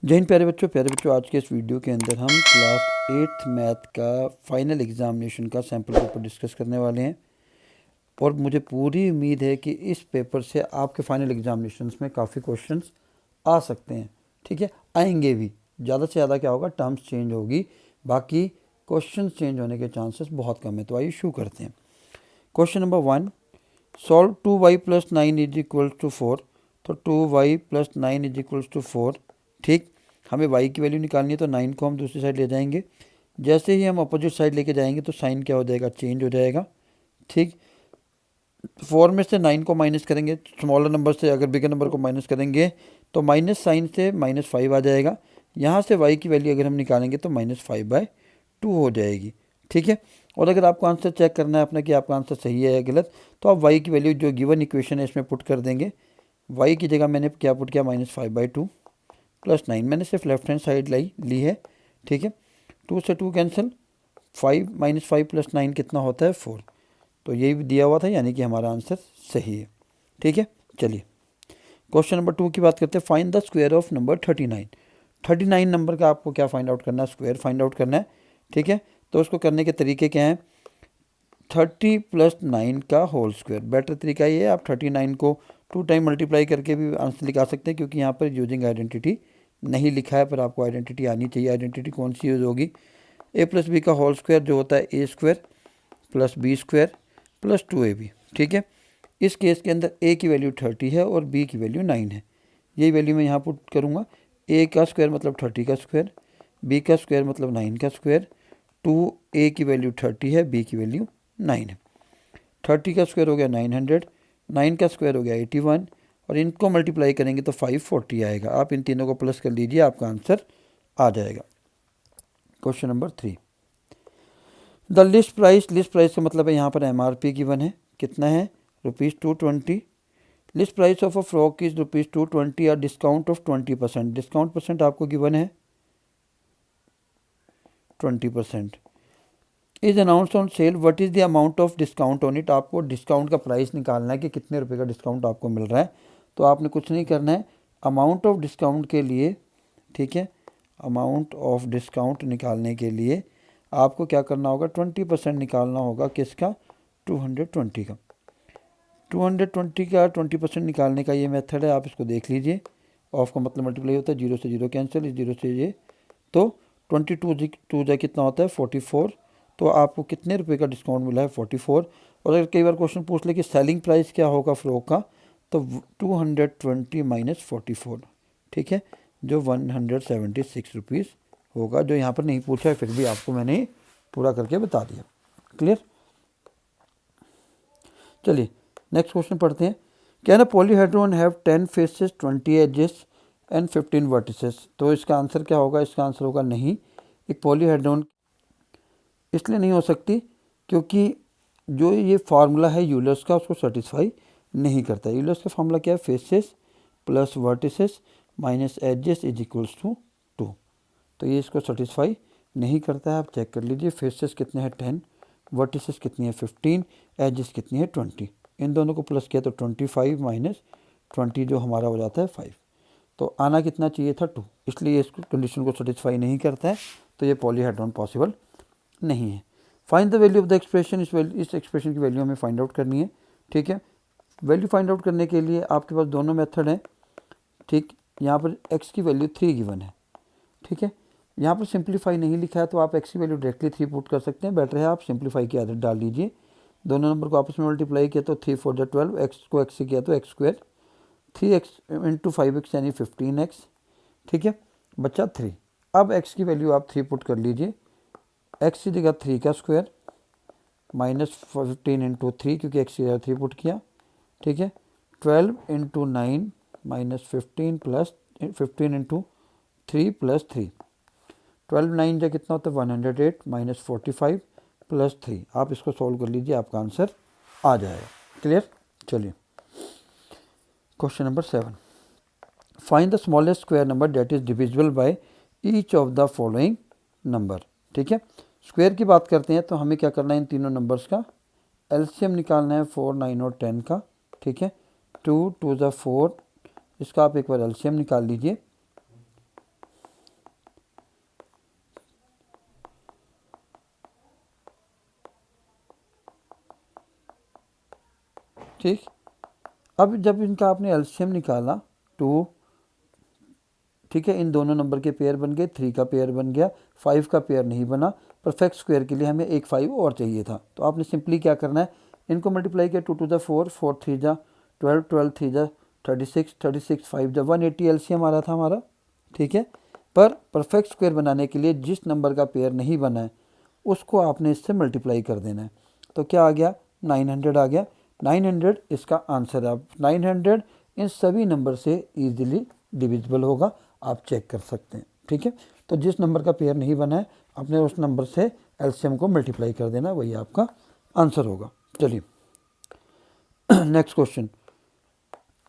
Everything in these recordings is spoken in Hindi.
जय हिंद प्यारे बच्चों, आज के इस वीडियो के अंदर हम क्लास 8th मैथ का फाइनल एग्जामिनेशन का सैम्पल पेपर डिस्कस करने वाले हैं। और मुझे पूरी उम्मीद है कि इस पेपर से आपके फाइनल एग्जामिनेशंस में काफ़ी क्वेश्चंस आ सकते हैं। ठीक है, आएंगे भी, ज़्यादा से ज़्यादा क्या होगा, टर्म्स चेंज होगी, बाकी क्वेश्चन चेंज होने के चांसेस बहुत कम है। तो आइए शुरू करते हैं। Question number 1, solve 2y+9 is equal to 4। तो 2y+9 इज इक्वल टू 4। ठीक, हमें y की वैल्यू निकालनी है, तो 9 को हम दूसरी साइड ले जाएंगे। जैसे ही हम अपोजिट साइड लेके जाएंगे तो साइन क्या हो जाएगा, चेंज हो जाएगा। ठीक, 4 में से 9 को माइनस करेंगे, स्मॉलर नंबर से अगर बिगर नंबर को माइनस करेंगे तो माइनस साइन से -5 आ जाएगा। यहाँ से y की वैल्यू अगर हम निकालेंगे तो -5/2 हो जाएगी। ठीक है, और अगर आपको आंसर चेक करना है अपना कि आपका आंसर सही है या गलत, तो आप y की वैल्यू जो गिवन इक्वेशन है इसमें पुट कर देंगे। y की जगह मैंने क्या पुट किया, -5/2 + 9। मैंने सिर्फ लेफ्ट हैंड साइड ली है। ठीक है, 2 से 2 कैंसिल, 5 -5 + 9 कितना होता है, 4। तो यही दिया हुआ था, यानी कि हमारा आंसर सही है। ठीक है, चलिए क्वेश्चन नंबर 2 की बात करते हैं। Find the square of number 39। 39 number का आपको क्या फाइंड आउट करना है, स्क्वायर फाइंड आउट करना है। ठीक है, तो उसको करने के तरीके क्या हैं, 30 + 9 का होल स्क्वायर। बेटर तरीका ये है, आप 39 को 2 टाइम मल्टीप्लाई करके भी आंसर लिखा सकते हैं, क्योंकि यहाँ पर यूजिंग आइडेंटिटी नहीं लिखा है, पर आपको आइडेंटिटी आनी चाहिए। आइडेंटिटी कौन सी यूज़ होगी, a + b का होल स्क्वायर जो होता है a² + b² + 2ab। ठीक है, इस केस के अंदर a की वैल्यू 30 है और b की वैल्यू 9 है। यही वैल्यू मैं यहाँ पुट करूँगा। a का स्क्वायर मतलब 30 का स्क्वायर, b का स्क्वायर मतलब 9 का स्क्वायर, 2a की वैल्यू 30 है, b की वैल्यू 9 है। 30 का स्क्वायर हो गया 900, 9 का स्क्वायर हो गया 81, और इनको मल्टीप्लाई करेंगे तो 540 आएगा। आप इन तीनों को प्लस कर लीजिए, आपका आंसर आ जाएगा। Question number 3, the list price का मतलब है यहाँ पर MRP गिवन है, कितना है, ₹220। List price of a frock is ₹220 या डिस्काउंट ऑफ 20%। डिस्काउंट परसेंट आपको गिवन है 20%। Is announce on sale, what is the amount of discount on it. आपको डिस्काउंट का प्राइस निकालना है कि कितने रुपए का डिस्काउंट आपको मिल रहा है। तो आपने कुछ नहीं करना है, अमाउंट ऑफ डिस्काउंट के लिए, ठीक है, अमाउंट ऑफ डिस्काउंट निकालने के लिए आपको क्या करना होगा, 20% निकालना होगा। किसका, 220 का। 220 का 20% निकालने का ये मेथड है, आप इसको देख लीजिए। ऑफ का मतलब मल्टीप्लाई होता है, 0 से 0 कैंसिल, इस 0 से ये, तो 22 कितना होता है, 44। तो आपको कितने रुपए का डिस्काउंट मिला है, 44। और अगर कई बार क्वेश्चन पूछ ले कि सेलिंग प्राइस क्या होगा फ्रॉक का, तो 220 - 44, ठीक है, जो 176 रुपीज़ होगा। जो यहाँ पर नहीं पूछा है, फिर भी आपको मैंने पूरा करके बता दिया। क्लियर, चलिए नेक्स्ट क्वेश्चन पढ़ते हैं। Can a polyhedron have 10 faces, 20 edges and 15 vertices. तो इसका आंसर क्या होगा, इसका आंसर होगा नहीं। एक पॉलीहेड्रॉन इसलिए नहीं हो सकती क्योंकि जो ये फार्मूला है यूलर्स का, उसको सेटिस्फाई नहीं करता। यूलर्स का फार्मूला क्या है, faces + vertices - edges is equals to 2। तो ये इसको सेटिस्फाई नहीं करता है। आप चेक कर लीजिए, फेसेस कितने हैं 10, वर्टिसेस कितनी है 15, एजेस कितनी है 20। इन दोनों को प्लस किया तो 25 - 20 जो हमारा हो जाता है 5। तो आना कितना चाहिए था 2, इसलिए इस कंडीशन को सेटिस्फाई नहीं करता है। तो ये पॉलीहेड्रॉन पॉसिबल नहीं है। Find the value of the expression, इस एक्सप्रेशन की वैल्यू हमें फाइंड आउट करनी है। ठीक है, वैल्यू फाइंड आउट करने के लिए आपके पास दोनों मेथड हैं। ठीक, यहाँ पर x की वैल्यू 3 गिवन है। ठीक है, यहाँ पर सिंप्लीफाई नहीं लिखा है, तो आप x की वैल्यू डायरेक्टली 3 पुट कर सकते हैं। बेटर है आप सिंप्लीफाई की आदत डाल लीजिए। दोनों नंबर को आपस में मल्टीप्लाई किया तो 3 × 4 = 12, x को x से किया तो x², 3x × 5x यानी 15x। ठीक है, बच्चा 3। अब x की वैल्यू आप 3 पुट कर लीजिए। x की जगह 3 का स्क्वायर -15 × 3, क्योंकि x की जगह 3 पुट किया। ठीक है, 12 × 9 -15 + 15 × 3 + 3, 12 9 जा कितना होता है 108 - 45 + 3। आप इसको सॉल्व कर लीजिए, आपका आंसर आ जाएगा। क्लियर, चलिए question number 7, find the smallest square number that is divisible by each of the following number. ठीक है, स्क्वायर की बात करते हैं तो हमें क्या करना है, इन तीनों नंबर्स का एलसीएम निकालना है, 4 9 और 10 का। ठीक है, 2 2 = 4, इसका आप एक बार एलसीएम निकाल लीजिए। ठीक। अब जब इनका आपने एलसीएम निकाला 2, ठीक है, इन दोनों नंबर के पेयर बन गए, 3 का पेयर बन गया, 5 का पेयर नहीं बना। परफेक्ट स्क्वायर के लिए हमें एक 5 और चाहिए था, तो आपने सिंपली क्या करना है, इनको मल्टीप्लाई किया, 2 टू द 4, 4 3 जा 12, 12 3 जा 36, 36 5 जा 180 एलसीएम आ रहा था हमारा, ठीक है। पर परफेक्ट स्क्वायर बनाने के लिए जिस नंबर का पेयर नहीं बना है उसको आपने इससे मल्टीप्लाई कर देना है। तो क्या आ गया, 900 आ गया। 900 इसका आंसर है। अब 900 इन सभी नंबर से ईजिली डिविजिबल होगा, आप चेक कर सकते हैं, ठीक है। तो जिस नंबर का पेयर नहीं बना है आपने उस नंबर से एलसीएम को मल्टीप्लाई कर देना, वही आपका आंसर होगा। चलिए next question.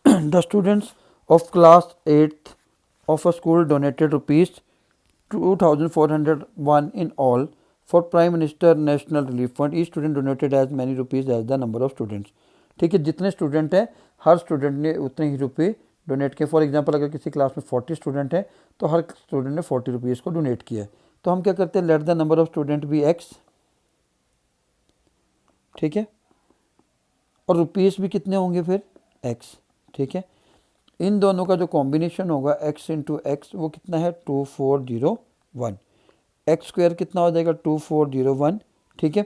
The students of class 8th of a school donated rupees 2401 in all for Prime Minister National Relief Fund. Each student donated as many rupees as the number of students. ठीक है, जितने स्टूडेंट हैं हर स्टूडेंट ने उतने ही रुपये डोनेट किए। फॉर एग्जांपल अगर किसी क्लास में 40 स्टूडेंट हैं तो हर स्टूडेंट ने 40 रुपीज़ को डोनेट किया है। तो हम क्या करते हैं, let the number of student be x, ठीक है, और रुपीज़ भी कितने होंगे फिर x, ठीक है। इन दोनों का जो कॉम्बिनेशन होगा x इंटू एक्स वो कितना है 2401। एक्स स्क्वायर कितना हो जाएगा 2401, ठीक है।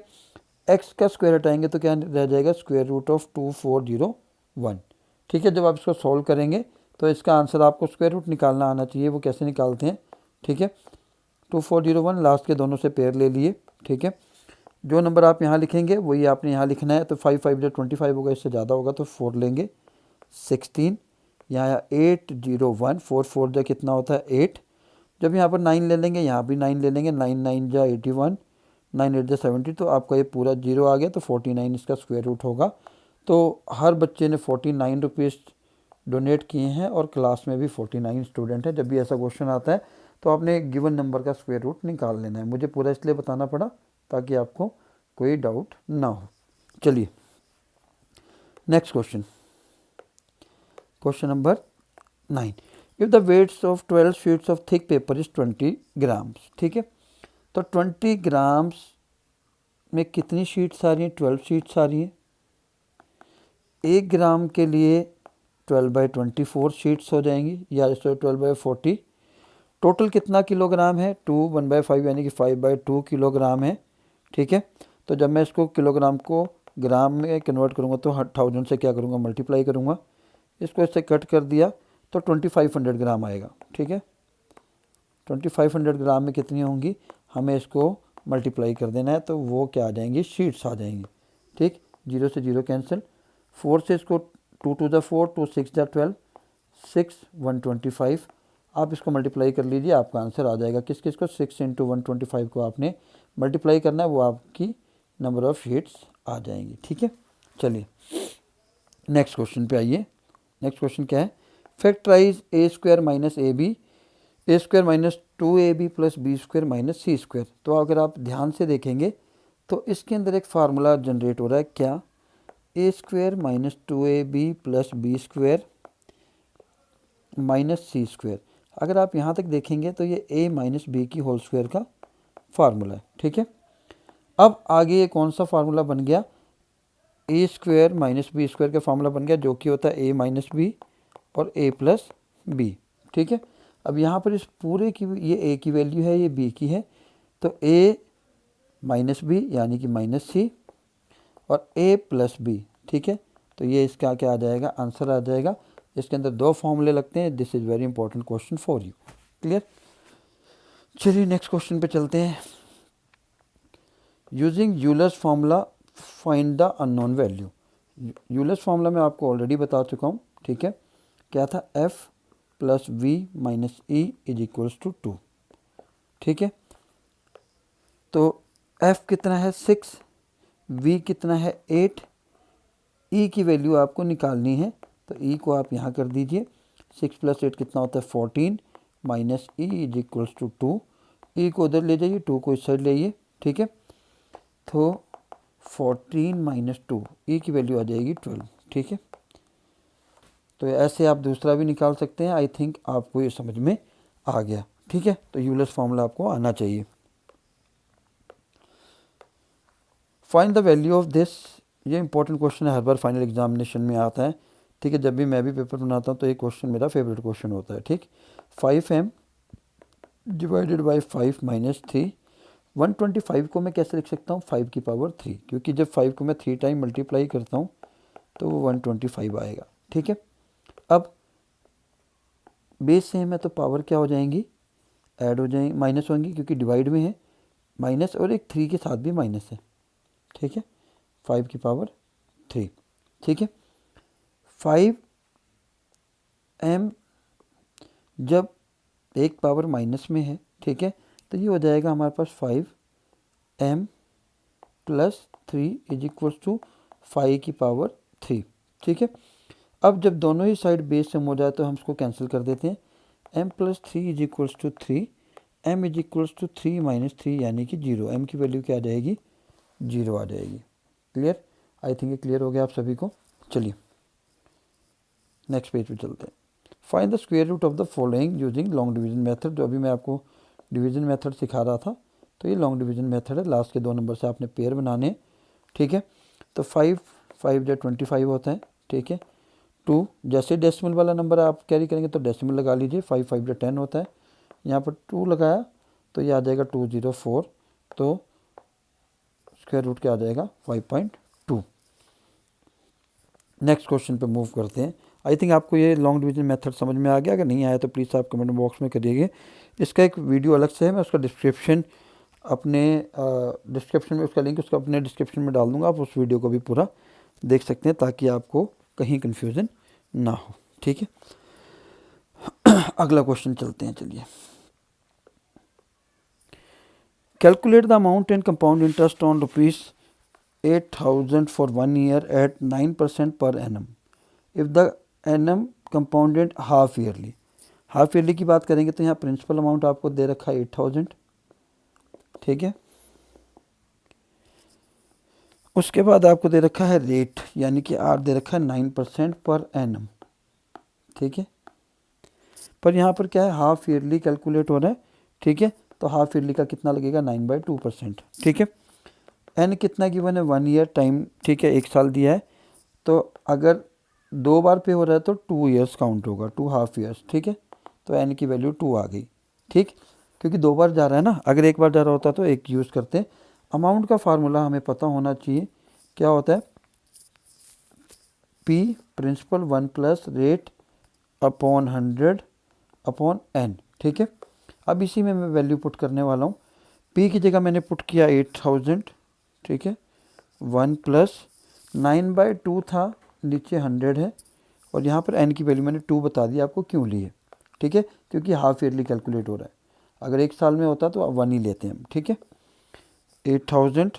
x का स्क्वायर हटाएंगे तो क्या रह जाएगा स्क्वायर रूट ऑफ 2401, ठीक है। जब आप इसको सॉल्व करेंगे तो इसका आंसर आपको स्क्वायर रूट निकालना आना चाहिए। वो कैसे निकालते हैं, ठीक है। 2401 लास्ट के दोनों से पेयर ले लिए, ठीक है। जो नंबर आप यहाँ लिखेंगे वही आपने यहाँ लिखना है। तो 5 5 जो 25 होगा, इससे ज़्यादा होगा तो 4 लेंगे, 16 यहाँ 801, 4 4 जो कितना होता है 8। जब यहाँ पर 9 ले लेंगे, यहाँ भी 9 ले लेंगे, 9 9 जा 81, 9 8 जा 70, तो आपका ये पूरा 0 आ गया। तो 49 इसका स्क्वायर रूट होगा। तो हर बच्चे ने 49 रुपीज़ डोनेट किए हैं और क्लास में भी 49 स्टूडेंट हैं। जब भी ऐसा क्वेश्चन आता है तो आपने गिवन नंबर का स्क्वायर रूट निकाल लेना है। मुझे पूरा इसलिए बताना पड़ा ताकि आपको कोई डाउट ना हो। चलिए next question, question number 9। If the weights of 12 sheets of thick paper is 20 grams, ठीक है। तो 20 ग्राम्स में कितनी शीट्स आ रही हैं, 12 शीट्स आ रही हैं। 1 ग्राम के लिए 12/24 शीट्स हो जाएंगी, या 12/40। टोटल कितना किलोग्राम है 2 1/5 यानी कि 5/2 किलोग्राम है, ठीक है। तो जब मैं इसको किलोग्राम को ग्राम में कन्वर्ट करूँगा तो 1000 से क्या करूँगा मल्टीप्लाई करूँगा। इसको इससे कट कर दिया तो 2500 ग्राम आएगा, ठीक है। 2500 ग्राम में कितनी होंगी, हमें इसको मल्टीप्लाई कर देना है। तो वो क्या आ जाएंगी, शीट्स आ जाएंगी, ठीक। 0 से 0 कैंसिल, 4 से इसको 2 टू द 4, 2 6 जा 12, 6 125। आप इसको मल्टीप्लाई कर लीजिए, आपका आंसर आ जाएगा। किस किस को, 6 इंटू 125 को आपने मल्टीप्लाई करना है, वो आपकी नंबर ऑफ़ शीट्स आ जाएंगी, ठीक है। चलिए नेक्स्ट क्वेश्चन पे आइए। नेक्स्ट क्वेश्चन क्या है, factorise a square minus a b, a square minus 2ab plus B square minus C square. तो अगर आप ध्यान से देखेंगे तो इसके अंदर एक फार्मूला जनरेट हो रहा है, क्या, A square minus 2ab plus B square minus C square. अगर आप यहाँ तक देखेंगे तो ये a माइनस बी की होल स्क्वायर का फार्मूला है, ठीक है। अब आगे ये कौन सा फार्मूला बन गया, ए स्क्वायर माइनस बी स्क्वायर का फार्मूला बन गया, जो कि होता है a माइनस बी और a प्लस बी, ठीक है। अब यहाँ पर इस पूरे की ये a की वैल्यू है, ये b की है, तो a माइनस बी यानी कि माइनस सी और a प्लस बी, ठीक है। तो ये इसका क्या आ जाएगा, आंसर आ जाएगा। इसके अंदर 2 फॉर्मूले लगते हैं। This is very important question for you, clear. चलिए नेक्स्ट क्वेश्चन पे चलते हैं। Using Euler's formula find the unknown value. Euler's formula मैं आपको ऑलरेडी बता चुका हूँ, ठीक है। क्या था, f plus v minus e is equals to 2, ठीक है। तो f कितना है 6, v कितना है 8, e की वैल्यू आपको निकालनी है। तो e को आप यहाँ कर दीजिए, 6 प्लस 8 कितना होता है 14 minus e is equals to 2। e को उधर ले जाइए, 2 को इस साइड ले आइए, ठीक है। तो 14 माइनस 2, e की वैल्यू आ जाएगी 12, ठीक है। तो ऐसे आप दूसरा भी निकाल सकते हैं। आई थिंक आपको ये समझ में आ गया, ठीक है। तो यूलर्स फार्मूला आपको आना चाहिए। Find the value of this ये इंपॉर्टेंट क्वेश्चन है, हर बार फाइनल एग्जामिनेशन में आता है, ठीक है। जब भी मैं भी पेपर बनाता हूँ तो ये क्वेश्चन मेरा फेवरेट क्वेश्चन होता है, ठीक। 5m डिवाइडेड बाई 5 माइनस 3, 125 को मैं कैसे लिख सकता हूँ, 5 की पावर 3, क्योंकि जब 5 को मैं 3 टाइम मल्टीप्लाई करता हूँ तो वो 125 आएगा, ठीक है। अब बेस सेम है तो पावर क्या हो जाएंगी, ऐड हो जाएंगी, माइनस होंगी क्योंकि डिवाइड में है, माइनस और एक 3 के साथ भी माइनस है, ठीक है। 5 की पावर 3, ठीक है। 5m जब एक पावर माइनस में है, ठीक है, तो ये हो जाएगा हमारे पास 5m plus 3 is equals to 5 की पावर 3, ठीक है। अब जब दोनों ही साइड बेस सेम हो जाए तो हम इसको कैंसिल कर देते हैं। m plus 3 is equals to 3, m is equals to 3 minus 3 यानी कि 0, m की वैल्यू क्या आ जाएगी, 0 आ जाएगी। क्लियर, आई थिंक ये क्लियर हो गया आप सभी को। चलिए नेक्स्ट पेज पे चलते हैं। Find the square root of the following using long division method. जो अभी मैं आपको डिवीजन मेथड सिखा रहा था तो ये लॉन्ग डिवीजन मेथड है, लास्ट के 2 नंबर से आपने पेयर बनाने हैं, ठीक है। तो 5 जो 25 होता है, ठीक है। 2 जैसे डेसिमल वाला नंबर आप कैरी करेंगे तो डेसिमल लगा लीजिए, 5 जो 10 होता है, यहाँ पर 2 लगाया तो ये आ जाएगा 204, तो स्क्वायर रूट क्या आ जाएगा 5.2। नेक्स्ट क्वेश्चन पे मूव करते हैं। आई थिंक आपको ये लॉन्ग डिवीजन मेथड समझ में आ गया, अगर नहीं आया तो प्लीज़ आप कमेंट बॉक्स में करिएगा। इसका एक वीडियो अलग से है, मैं उसका डिस्क्रिप्शन अपने डिस्क्रिप्शन में उसका लिंक उसका अपने डिस्क्रिप्शन में डाल दूंगा, आप उस वीडियो को भी पूरा देख सकते हैं ताकि आपको कहीं कन्फ्यूज़न ना हो, ठीक है। अगला क्वेश्चन चलते हैं, चलिए। Calculate the amount and compound interest on ₹8,000 for 1 year at 9% per annum if the annum compounded half yearly. Half yearly की बात करेंगे तो यहाँ प्रिंसिपल अमाउंट आपको दे रखा है 8,000, ठीक है। उसके बाद आपको दे रखा है रेट, यानी कि आर दे रखा है 9% पर एनम, ठीक है। पर यहाँ पर क्या है, हाफ ईयरली कैलकुलेट हो रहा है, ठीक है। तो हाफ ईयरली का कितना लगेगा, 9/2%, ठीक है। एन कितना गिवन है, 1 ईयर टाइम, ठीक है, 1 साल दिया है। तो अगर 2 बार पे हो रहा है तो 2 ईयर्स काउंट होगा, 2 हाफ ईयर्स, ठीक है। तो एन की वैल्यू 2 आ गई, ठीक, क्योंकि 2 बार जा रहा है ना, अगर 1 बार जा रहा होता तो 1 यूज़ करते। अमाउंट का फार्मूला हमें पता होना चाहिए, क्या होता है, p principal 1 plus rate upon 100 upon n, ठीक है। अब इसी में मैं वैल्यू पुट करने वाला हूँ। पी की जगह मैंने पुट किया 8,000, ठीक है। 1 प्लस 9/2 था, नीचे 100 है, और यहाँ पर एन की वैल्यू मैंने 2 बता दी आपको क्यों लिए, ठीक है, क्योंकि हाफ ईयरली कैलकुलेट हो रहा है। अगर 1 साल में होता तो अब 1 ही लेते हैं हम, ठीक है। 8,000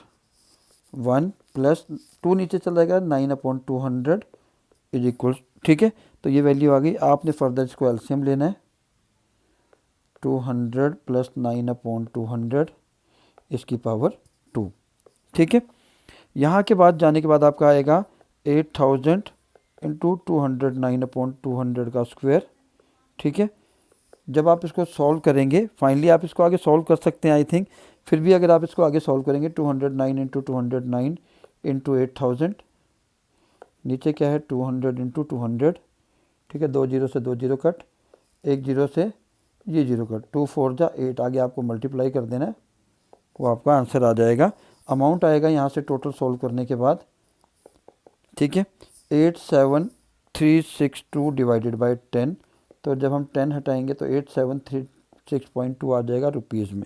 1 प्लस 2 नीचे चल जाएगा, 9/200 इज इक्वल, ठीक है। तो ये वैल्यू आ गई। आपने फर्दर इसको एलसीएम लेना है, 200 प्लस 9/200 इसकी पावर 2, ठीक है। यहाँ के बाद जाने के बाद आपका आएगा 8,000 इंटू 200 9/200 का स्क्वायर, ठीक है। जब आप इसको सॉल्व करेंगे, फाइनली आप इसको आगे सॉल्व कर सकते हैं आई थिंक, फिर भी अगर आप इसको आगे सॉल्व करेंगे 209 इंटू 209 इंटू 8,000, नीचे क्या है 200 इंटू 200, ठीक है। 2 जीरो से 2 जीरो कट, 1 जीरो से ये जीरो कट, 2 4 जा 8, आगे आपको मल्टीप्लाई कर देना है, वो आपका आंसर आ जाएगा। अमाउंट आएगा यहाँ से टोटल सॉल्व करने के बाद, ठीक है, 87362 डिवाइडेड बाई 10। तो जब हम 10 हटाएंगे तो 8736.2 आ जाएगा रुपीज़ में।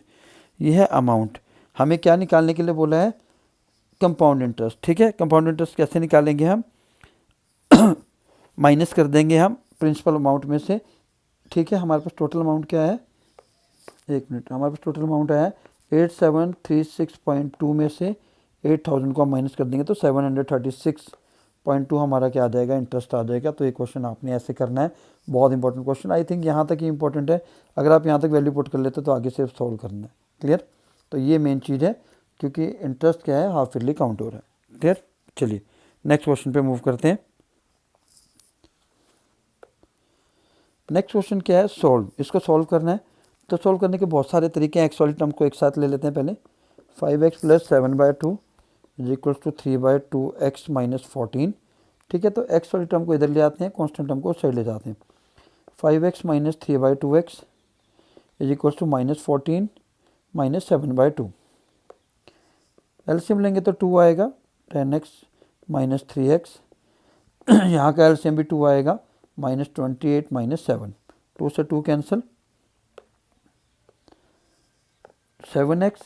यह है अमाउंट। हमें क्या निकालने के लिए बोला है, कंपाउंड इंटरेस्ट, ठीक है। कंपाउंड इंटरेस्ट कैसे निकालेंगे हम, माइनस कर देंगे हम प्रिंसिपल अमाउंट में से, ठीक है। हमारे पास टोटल अमाउंट क्या है, एक मिनट, हमारे पास टोटल अमाउंट आया 8736.2 में से 8,000 को हम माइनस कर देंगे तो 736.2 हमारा क्या आ जाएगा, इंटरेस्ट आ जाएगा। तो ये क्वेश्चन आपने ऐसे करना है, बहुत इंपॉर्टेंट क्वेश्चन, आई थिंक यहाँ तक ही इंपॉर्टेंट है। अगर आप यहाँ तक वैल्यू पुट कर लेते तो आगे सिर्फ सॉल्व करना है, क्लियर। तो ये मेन चीज़ है, क्योंकि इंटरेस्ट क्या है, हाफ ईयरली काउंट हो रहा है, क्लियर। चलिए नेक्स्ट क्वेश्चन पे मूव करते हैं। नेक्स्ट क्वेश्चन क्या है, सॉल्व। इसको सॉल्व करना है तो सॉल्व करने के बहुत सारे तरीके हैं। एक्स वाली टर्म को एक साथ ले लेते हैं पहले, 5x plus 7/2 is equal to 3/2x minus 14। ठीक है, तो x वाली टर्म को इधर ले आते हैं, कॉन्स्टेंट टर्म को उस साइड ले जाते हैं। 5x minus 3/2x is equal to minus 14 minus 7/2। LCM लेंगे तो 2 आएगा, 10x माइनस 3x। यहाँ का एलसीएम भी 2 आएगा, माइनस 28 माइनस 7। 2 से 2 कैंसिल, 7x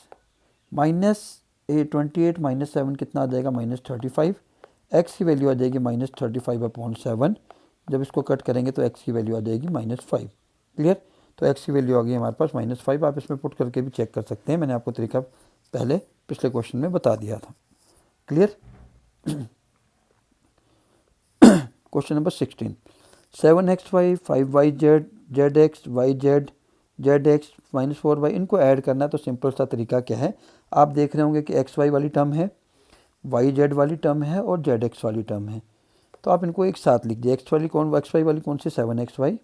माइनस 28 माइनस 7 कितना आ जाएगा, माइनस 35। x की वैल्यू आ जाएगी माइनस 35/7। जब इसको कट करेंगे तो x की वैल्यू आ जाएगी -5। क्लियर, तो x की वैल्यू आ गई हमारे पास -5। आप इसमें पुट करके भी चेक कर सकते हैं, मैंने आपको तरीका पहले पिछले क्वेश्चन में बता दिया था। Clear. Question number 16, 7xy 5yz zx yz zx minus 4y, इनको ऐड करना है। तो सिंपल सा तरीका क्या है, आप देख रहे होंगे कि xy वाली टर्म है, yz वाली टर्म है और zx वाली टर्म है। तो आप इनको एक साथ लिख दिए। xy वाली कौन सी, 7xy,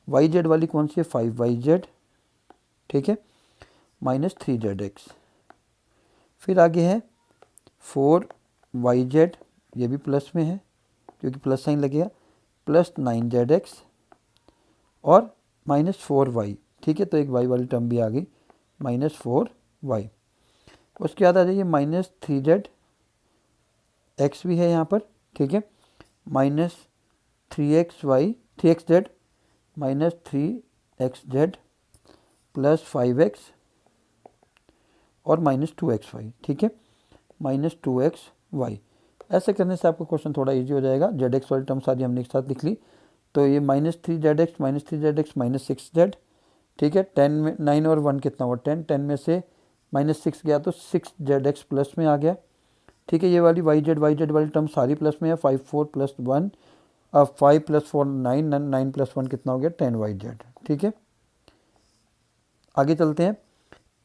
yz वाली कौन सी है, 5yz, ठीक है, माइनस 3zx। फिर आगे है 4yz, ये भी प्लस में है क्योंकि प्लस साइन लगेगा, प्लस 9zx और माइनस 4y। ठीक है, तो एक y वाली टर्म भी आ गई, माइनस 4y। उसके बाद आ जाइए माइनस 3z, x भी है यहाँ पर, ठीक है, minus 3xz minus 3xz plus 5x और माइनस 2xy। ठीक है, माइनस 2xy। ऐसे करने से आपका क्वेश्चन थोड़ा इजी हो जाएगा। zx वाली टर्म सारी हमने एक साथ लिख ली, तो ये माइनस 3zx माइनस 6z। ठीक है, 10 में 9 और 1 कितना हुआ, 10। 10 में से माइनस 6 गया तो 6zx प्लस में आ गया। ठीक है, ये वाली yz वाली टर्म सारी प्लस में है, 5 4 प्लस 1, अब 5 प्लस 4 9, 9 प्लस 1 कितना हो गया, 10yz। ठीक है, आगे चलते हैं।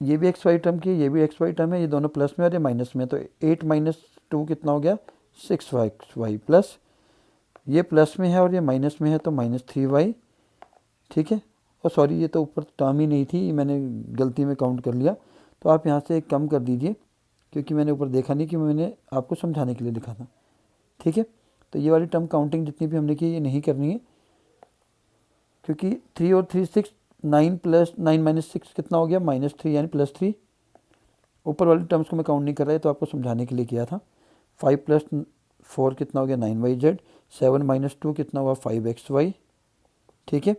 ये भी xy टर्म की, ये भी xy टर्म है, ये दोनों प्लस में और ये माइनस में, तो 8 माइनस 2 कितना हो गया, 6y प्लस, ये प्लस में है और ये माइनस में है तो माइनस 3y। ठीक है, और सॉरी ये तो ऊपर टर्म ही नहीं थी, मैंने गलती में काउंट कर लिया, तो आप यहाँ से एक कम कर दीजिए क्योंकि मैंने ऊपर देखा नहीं कि मैंने आपको समझाने के लिए लिखा था। ठीक है, तो ये वाली टर्म काउंटिंग जितनी भी हमने की ये नहीं करनी है क्योंकि 3 और 3 6, 9 प्लस 9 माइनस 6 कितना हो गया, -3 यानी +3। ऊपर वाली टर्म्स को मैं काउंट नहीं कर रहा है, तो आपको समझाने के लिए किया था। 5 प्लस 4 कितना हो गया, 9yz। 7 माइनस 2 कितना हुआ, 5xy। ठीक है,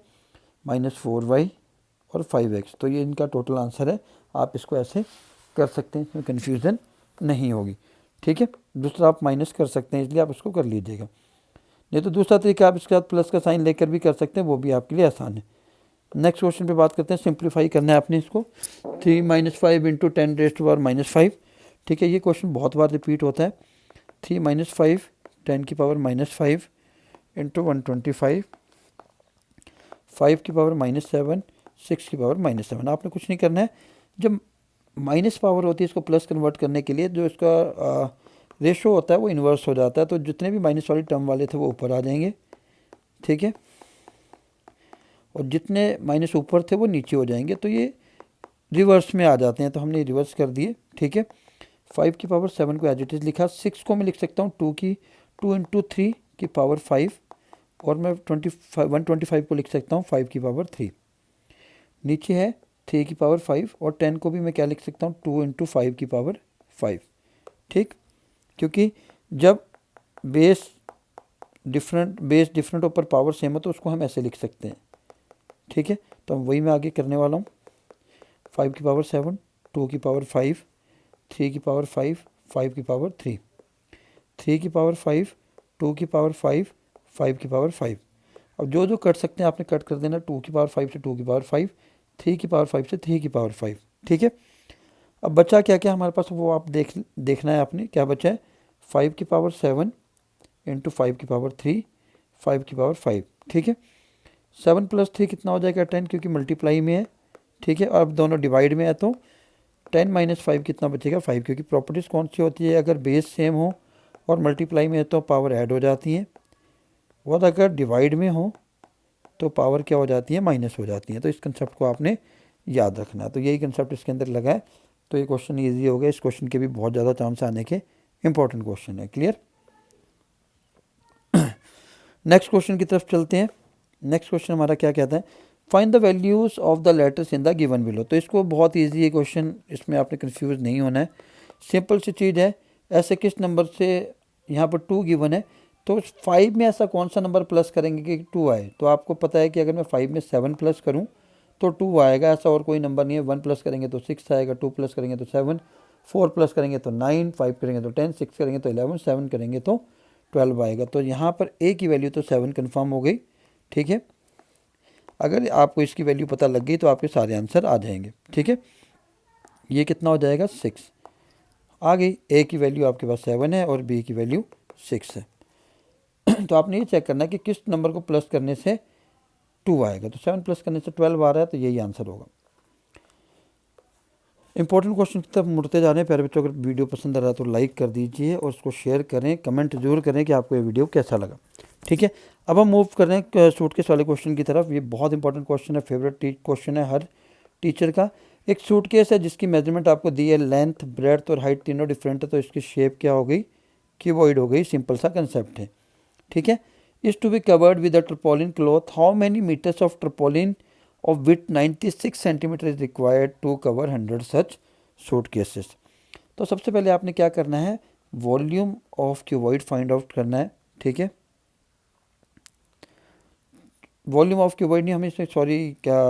माइनस 4y और 5x, तो ये इनका टोटल आंसर है। आप इसको ऐसे कर सकते हैं, इसमें कन्फ्यूज़न नहीं होगी। ठीक है, दूसरा आप माइनस कर सकते हैं, इसलिए आप इसको कर लीजिएगा। नहीं तो दूसरा तरीका आप इसके साथ प्लस का साइन लेकर भी कर सकते हैं, वो भी आपके लिए आसान है। नेक्स्ट क्वेश्चन पे बात करते हैं। सिंप्लीफाई करना है आपने इसको, 3 - 5 × 10⁻⁻5। ठीक है, ये क्वेश्चन बहुत बार रिपीट होता है। 3 - 5 10⁻⁻5 × 125, 5 की पावर -7, 6 की पावर -7। आपने कुछ नहीं करना है, जब माइनस पावर होती है इसको प्लस कन्वर्ट करने के लिए जो इसका रेशो होता है वो इन्वर्स हो जाता है, तो जितने भी माइनस वाली टर्म वाले थे वो ऊपर आ जाएंगे। ठीक है, और जितने माइनस ऊपर थे वो नीचे हो जाएंगे, तो ये रिवर्स में आ जाते हैं, तो हमने रिवर्स कर दिए। ठीक है, 5 की पावर 7 को एज इट इज़ लिखा, 6 को मैं लिख सकता हूँ 2 × 3 की पावर 5, और मैं 125 को लिख सकता हूँ 5 की पावर 3। नीचे है 3 की पावर 5, और 10 को भी मैं क्या लिख सकता हूँ, 2 × 5 की पावर 5। ठीक, क्योंकि जब बेस डिफरेंट ऊपर पावर सेम हो तो उसको हम ऐसे लिख सकते हैं। ठीक है, तो वही मैं आगे करने वाला हूँ। 5 की पावर 7, 2 की पावर 5, 3 की पावर 5, 5 की पावर 3, 3 की पावर 5, 2 की पावर 5, 5 की पावर 5। अब जो जो कट सकते हैं आपने कट कर देना, 2 की पावर 5 से 2 की पावर 5, 3 की पावर 5 से 3 की पावर 5। ठीक है, अब बचा क्या क्या हमारे पास, वो आप देखना है आपने क्या बचा है। 5 की पावर 7 × 5 की पावर 3, 5 की पावर 5। ठीक है, 7 + 3 कितना हो जाएगा, 10, क्योंकि मल्टीप्लाई में है। ठीक है, और अब दोनों डिवाइड में है तो 10 - 5 कितना बचेगा, 5, क्योंकि प्रॉपर्टीज़ कौन सी होती है, अगर बेस सेम हो और मल्टीप्लाई में है तो पावर ऐड हो जाती है, और अगर डिवाइड में हो तो पावर क्या हो जाती है, माइनस हो जाती है। तो इस कंसेप्ट को आपने याद रखना है, तो यही कंसेप्ट इसके अंदर लगा है। तो ये क्वेश्चन ईजी हो गया। इस क्वेश्चन के भी बहुत ज़्यादा चांस आने के इंपॉर्टेंट क्वेश्चन है। क्लियर। नेक्स्ट क्वेश्चन की तरफ चलते हैं। नेक्स्ट क्वेश्चन हमारा क्या कहता है, find the values of the letters in the given below. तो इसको बहुत ईजी है क्वेश्चन, इसमें आपने कंफ्यूज नहीं होना है। सिंपल सी चीज़ है, ऐसे किस नंबर से यहाँ पर 2 गिवन है, तो 5 में ऐसा कौन सा नंबर प्लस करेंगे कि 2 आए। तो आपको पता है कि अगर मैं 5 में 7 प्लस करूँ तो 2 आएगा, ऐसा और कोई नंबर नहीं है। 1 प्लस करेंगे तो 6 आएगा, 2 प्लस करेंगे तो 7, 4 प्लस करेंगे तो 9, 5 करेंगे तो 10, 6 करेंगे तो 11, 7 करेंगे तो 12 आएगा। तो यहाँ पर ए की वैल्यू तो 7 कन्फर्म हो गई। ठीक है, अगर आपको इसकी वैल्यू पता लग गई तो आपके सारे आंसर आ जाएंगे। ठीक है, ये कितना हो जाएगा 6 आ गई। ए की वैल्यू आपके पास 7 है और बी की वैल्यू 6 है। तो आपने ये चेक करना है कि किस नंबर को प्लस करने से 2 आएगा। तो 7 प्लस करने से 12 आ रहा है, तो यही आंसर होगा। इंपॉर्टेंट क्वेश्चन की तरफ मुड़ते जा रहे हैं। प्यारे बच्चों, अगर वीडियो पसंद आ रहा है तो लाइक कर दीजिए और उसको शेयर करें, कमेंट जरूर करें कि आपको ये वीडियो कैसा लगा। ठीक है, अब हम मूव कर रहे हैं सूटकेस वाले क्वेश्चन की तरफ। ये बहुत इंपॉर्टेंट क्वेश्चन है, फेवरेट क्वेश्चन है हर टीचर का। एक सूटकेस है जिसकी मेजरमेंट आपको दी है, लेंथ, ब्रेड्थ और हाइट तीनों डिफरेंट है, तो इसकी शेप क्या हो गई, क्यूबॉइड हो गई। सिंपल सा कंसेप्ट है। ठीक है, is to be covered with a tarpaulin cloth, how many metres of tarpaulin of width 96 cm is required to cover 100 such suitcases। तो सबसे पहले आपने क्या करना है, volume of cuboid find out करना है। ठीक है, वॉल्यूम ऑफ क्यूबॉइड नहीं, हमें इसमें सॉरी क्या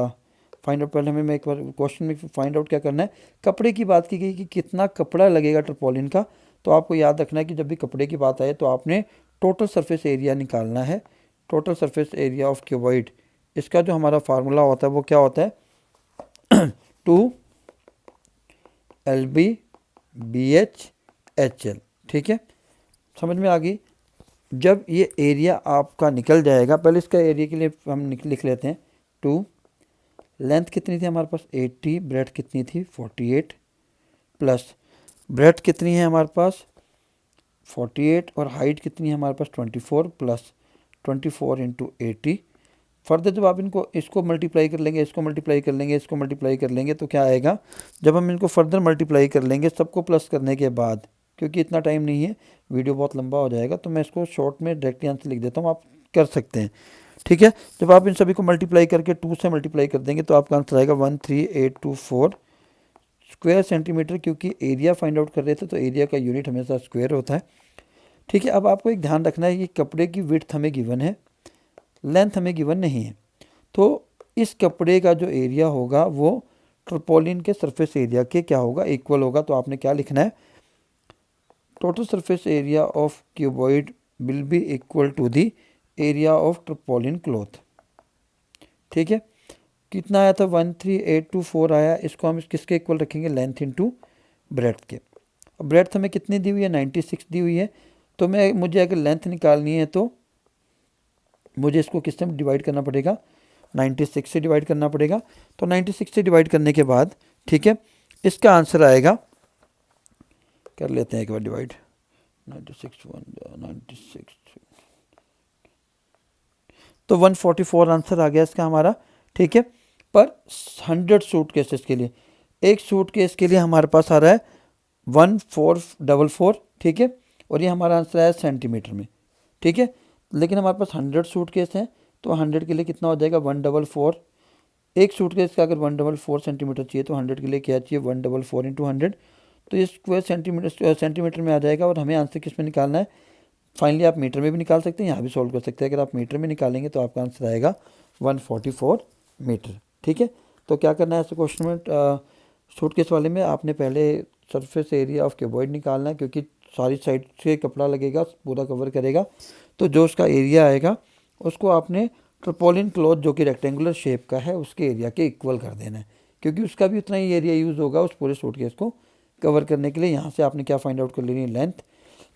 फाइंड आउट, पहले हमें एक बार क्वेश्चन में फाइंड आउट क्या करना है, कपड़े की बात की गई कि कितना कपड़ा लगेगा ट्रपोलिन का। तो आपको याद रखना है कि जब भी कपड़े की बात आए तो आपने टोटल सरफेस एरिया निकालना है। Total surface area of cuboid, इसका जो हमारा फार्मूला होता है वो क्या होता है 2 LB BH HL। ठीक है, समझ में आ गई। जब ये एरिया आपका निकल जाएगा, पहले इसका एरिया के लिए हम लिख लेते हैं 2, लेंथ कितनी थी हमारे पास 80, ब्रेड्थ कितनी थी 48, प्लस ब्रेड्थ कितनी है हमारे पास 48 और हाइट कितनी है हमारे पास 24, प्लस 24 इंटू 80। फर्दर जब आप इसको मल्टीप्लाई कर लेंगे, इसको मल्टीप्लाई कर लेंगे, इसको मल्टीप्लाई कर लेंगे, तो क्या आएगा, जब हम इनको फर्दर मल्टीप्लाई कर लेंगे सबको प्लस करने के बाद, क्योंकि इतना टाइम नहीं है, वीडियो बहुत लंबा हो जाएगा, तो मैं इसको शॉर्ट में डायरेक्टली आंसर लिख देता हूँ, आप कर सकते हैं। ठीक है, जब आप इन सभी को मल्टीप्लाई करके 2 से मल्टीप्लाई कर देंगे तो आपका आंसर आएगा 13824 स्क्वायर सेंटीमीटर। क्योंकि एरिया फाइंड आउट कर रहे थे तो एरिया का यूनिट हमेशा स्क्वायर होता है। ठीक है, अब आपको एक ध्यान रखना है कि कपड़े की विड्थ हमें गिवन है, लेंथ हमें गिवन नहीं है, तो इस कपड़े का जो एरिया होगा वो ट्रपोलिन के सरफेस एरिया के क्या होगा, इक्वल होगा। तो आपने क्या लिखना है, total surface area of cuboid will be equal to the area of tarpaulin cloth. ठीक है, कितना आया था 13824 आया, इसको हम किसके इक्वल रखेंगे, लेंथ इंटू ब्रेड्थ के। अब ब्रेड्थ हमें कितनी दी हुई है 96 दी हुई है, तो मुझे अगर लेंथ निकालनी है तो मुझे इसको किससे डिवाइड करना पड़ेगा, 96 से डिवाइड करना पड़ेगा। तो 96 से डिवाइड करने के बाद, ठीक है, इसका आंसर आएगा, कर लेते हैं एक बार डिवाइड, 96 तो 144 आंसर आ गया इसका हमारा। ठीक है, पर 100 सूटकेसेस के लिए, एक सूटकेस के लिए हमारे पास आ रहा है 1444। ठीक है, और ये हमारा आंसर आया सेंटीमीटर में। ठीक है, लेकिन हमारे पास 100 सूटकेस हैं, तो 100 के लिए कितना हो जाएगा 144। एक सूटकेस का अगर 144 सेंटीमीटर चाहिए तो 100 के लिए क्या चाहिए 144 इंटू 100, तो ये स्क्वायर सेंटीमीटर में आ जाएगा। और हमें आंसर किस में निकालना है, फाइनली आप मीटर में भी निकाल सकते हैं, यहाँ भी सॉल्व कर सकते हैं। अगर आप मीटर में निकालेंगे तो आपका आंसर आएगा 144 मीटर। ठीक है, तो क्या करना है ऐसे क्वेश्चन में, सूटकेस वाले में आपने पहले सरफेस एरिया ऑफ क्यूबॉइड निकालना है, क्योंकि सारी साइड से कपड़ा लगेगा, पूरा कवर करेगा, तो जो उसका एरिया आएगा उसको आपने ट्रपोलिन क्लॉथ जो कि रेक्टेंगुलर शेप का है उसके एरिया के इक्वल कर देना है, क्योंकि उसका भी उतना ही एरिया यूज़ होगा उस पूरे सूटकेस को कवर करने के लिए। यहाँ से आपने क्या फाइंड आउट कर लेनी है,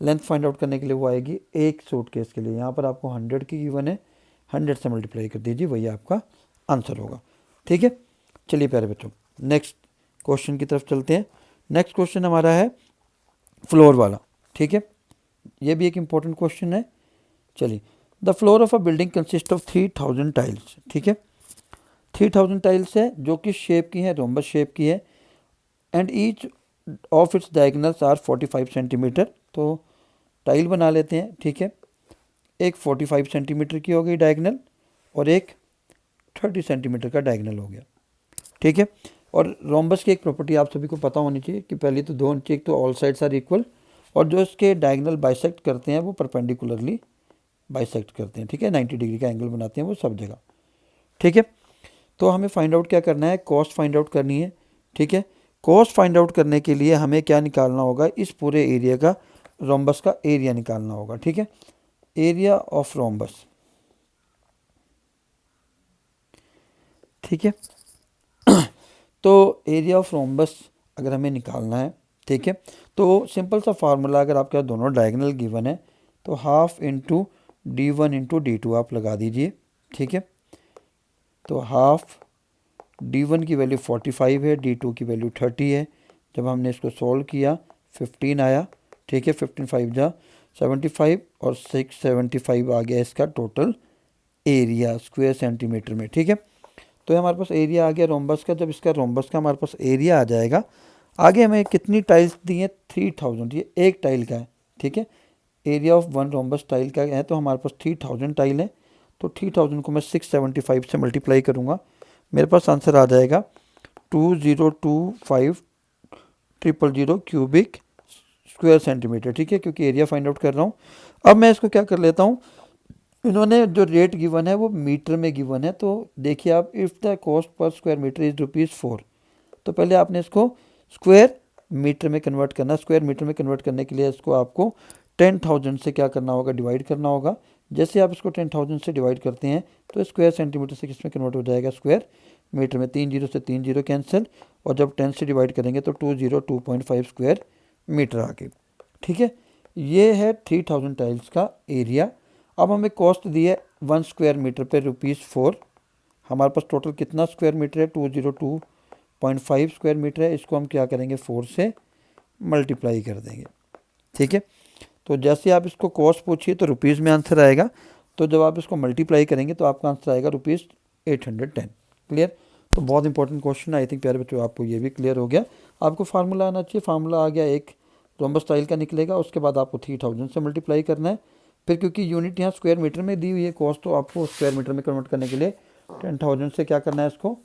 लेंथ फाइंड आउट करने के लिए वो आएगी एक सूटकेस के लिए। यहाँ पर आपको 100 की गिवन है, 100 से मल्टीप्लाई कर दीजिए, वही आपका आंसर होगा। ठीक है, चलिए प्यारे बच्चों नेक्स्ट क्वेश्चन की तरफ चलते हैं। नेक्स्ट क्वेश्चन हमारा है फ्लोर वाला। ठीक है, ये भी एक इम्पोर्टेंट क्वेश्चन है। चलिए, the floor of a building consist of 3000 tiles. ठीक है, 3000 टाइल्स है जो कि शेप की है, रोम्बस शेप की है। And each of its diagonals are 45 centimetre. तो टाइल बना लेते हैं, ठीक है। एक 45 सेंटीमीटर की हो गई डायगनल और एक 30 सेंटीमीटर का डायगनल हो गया, ठीक है। और रोम्बस की एक प्रॉपर्टी आप सभी को पता होनी चाहिए कि पहले तो दो नीचे, एक तो ऑल साइड्स आर इक्वल, और जो इसके डायगनल बाइसेक्ट करते हैं वो परपेंडिकुलरली बाइसेक्ट करते हैं, ठीक है। 90 डिग्री का एंगल बनाते हैं वो सब जगह, ठीक है। तो हमें फाइंड आउट क्या करना है, कॉस्ट फाइंड आउट करनी है, ठीक है। कॉस्ट फाइंड आउट करने के लिए हमें क्या निकालना होगा, इस पूरे एरिया का, रोम्बस का एरिया निकालना होगा, ठीक है। एरिया ऑफ रोम्बस, ठीक है। तो एरिया ऑफ रोम्बस अगर हमें निकालना है, ठीक है, तो सिंपल सा फार्मूला, अगर आपके पास दोनों डायगोनल गिवन है तो half into D1 into D2 आप लगा दीजिए, ठीक है। तो हाफ D1 की वैल्यू 45 है, D2 की वैल्यू 30 है। जब हमने इसको सॉल्व किया 15 आया, ठीक है। 15 5 जा 75 और 675 आ गया इसका टोटल एरिया स्क्वायर सेंटीमीटर में, ठीक है। तो हमारे पास एरिया आ गया रोम्बस का। जब इसका रोम्बस का हमारे पास एरिया आ जाएगा, आगे हमें कितनी टाइल्स दी हैं, 3000, ये एक टाइल का है, ठीक है। Area of one rhombus tile का है, तो हमारे पास 3000 टाइल है। तो 3000 को मैं 675 से मल्टीप्लाई करूँगा, मेरे पास आंसर आ जाएगा 2025,000 क्यूबिक स्क्वायर सेंटीमीटर, ठीक है, क्योंकि एरिया फाइंड आउट कर रहा हूँ। अब मैं इसको क्या कर लेता हूँ, इन्होंने जो रेट गिवन है वो मीटर में गिवन है। तो देखिए आप, if the cost per square metre is ₹4, तो पहले आपने इसको स्क्वायर मीटर में कन्वर्ट करना। स्क्वायर मीटर में कन्वर्ट करने के लिए इसको आपको 10,000 से क्या करना होगा, डिवाइड करना होगा। जैसे आप इसको 10,000 से डिवाइड करते हैं तो स्क्वायर सेंटीमीटर से किस में कन्वर्ट हो जाएगा, स्क्वायर मीटर में। 3 जीरो से 3 जीरो कैंसिल, और जब 10 से डिवाइड करेंगे तो 202.5 स्क्वायर मीटर आ गई, ठीक है। ये है 3000 टाइल्स का एरिया। अब हमें कॉस्ट दी है 1 स्क्वायर मीटर पे ₹4। हमारे पास टोटल कितना स्क्वायर मीटर है, 202.5 स्क्वायर मीटर है। इसको हम क्या करेंगे, 4 से मल्टीप्लाई कर देंगे, ठीक है। तो जैसे आप इसको कॉस्ट पूछिए तो रुपीज़ में आंसर आएगा, तो जब आप इसको मल्टीप्लाई करेंगे तो आपका आंसर आएगा ₹810। क्लियर। तो बहुत इंपॉर्टेंट क्वेश्चन है, आई थिंक प्यारे बच्चों आपको ये भी क्लियर हो गया। आपको फार्मूला आना चाहिए, फार्मूला आ गया, एक रोम्बस टाइल का निकलेगा, उसके बाद आपको 3000 से मल्टीप्लाई करना है। फिर क्योंकि यूनिट यहाँ स्क्वायर मीटर में दी हुई है कॉस्ट, तो आपको स्क्वायर मीटर में कन्वर्ट करने के लिए 10,000 से क्या करना है, इसको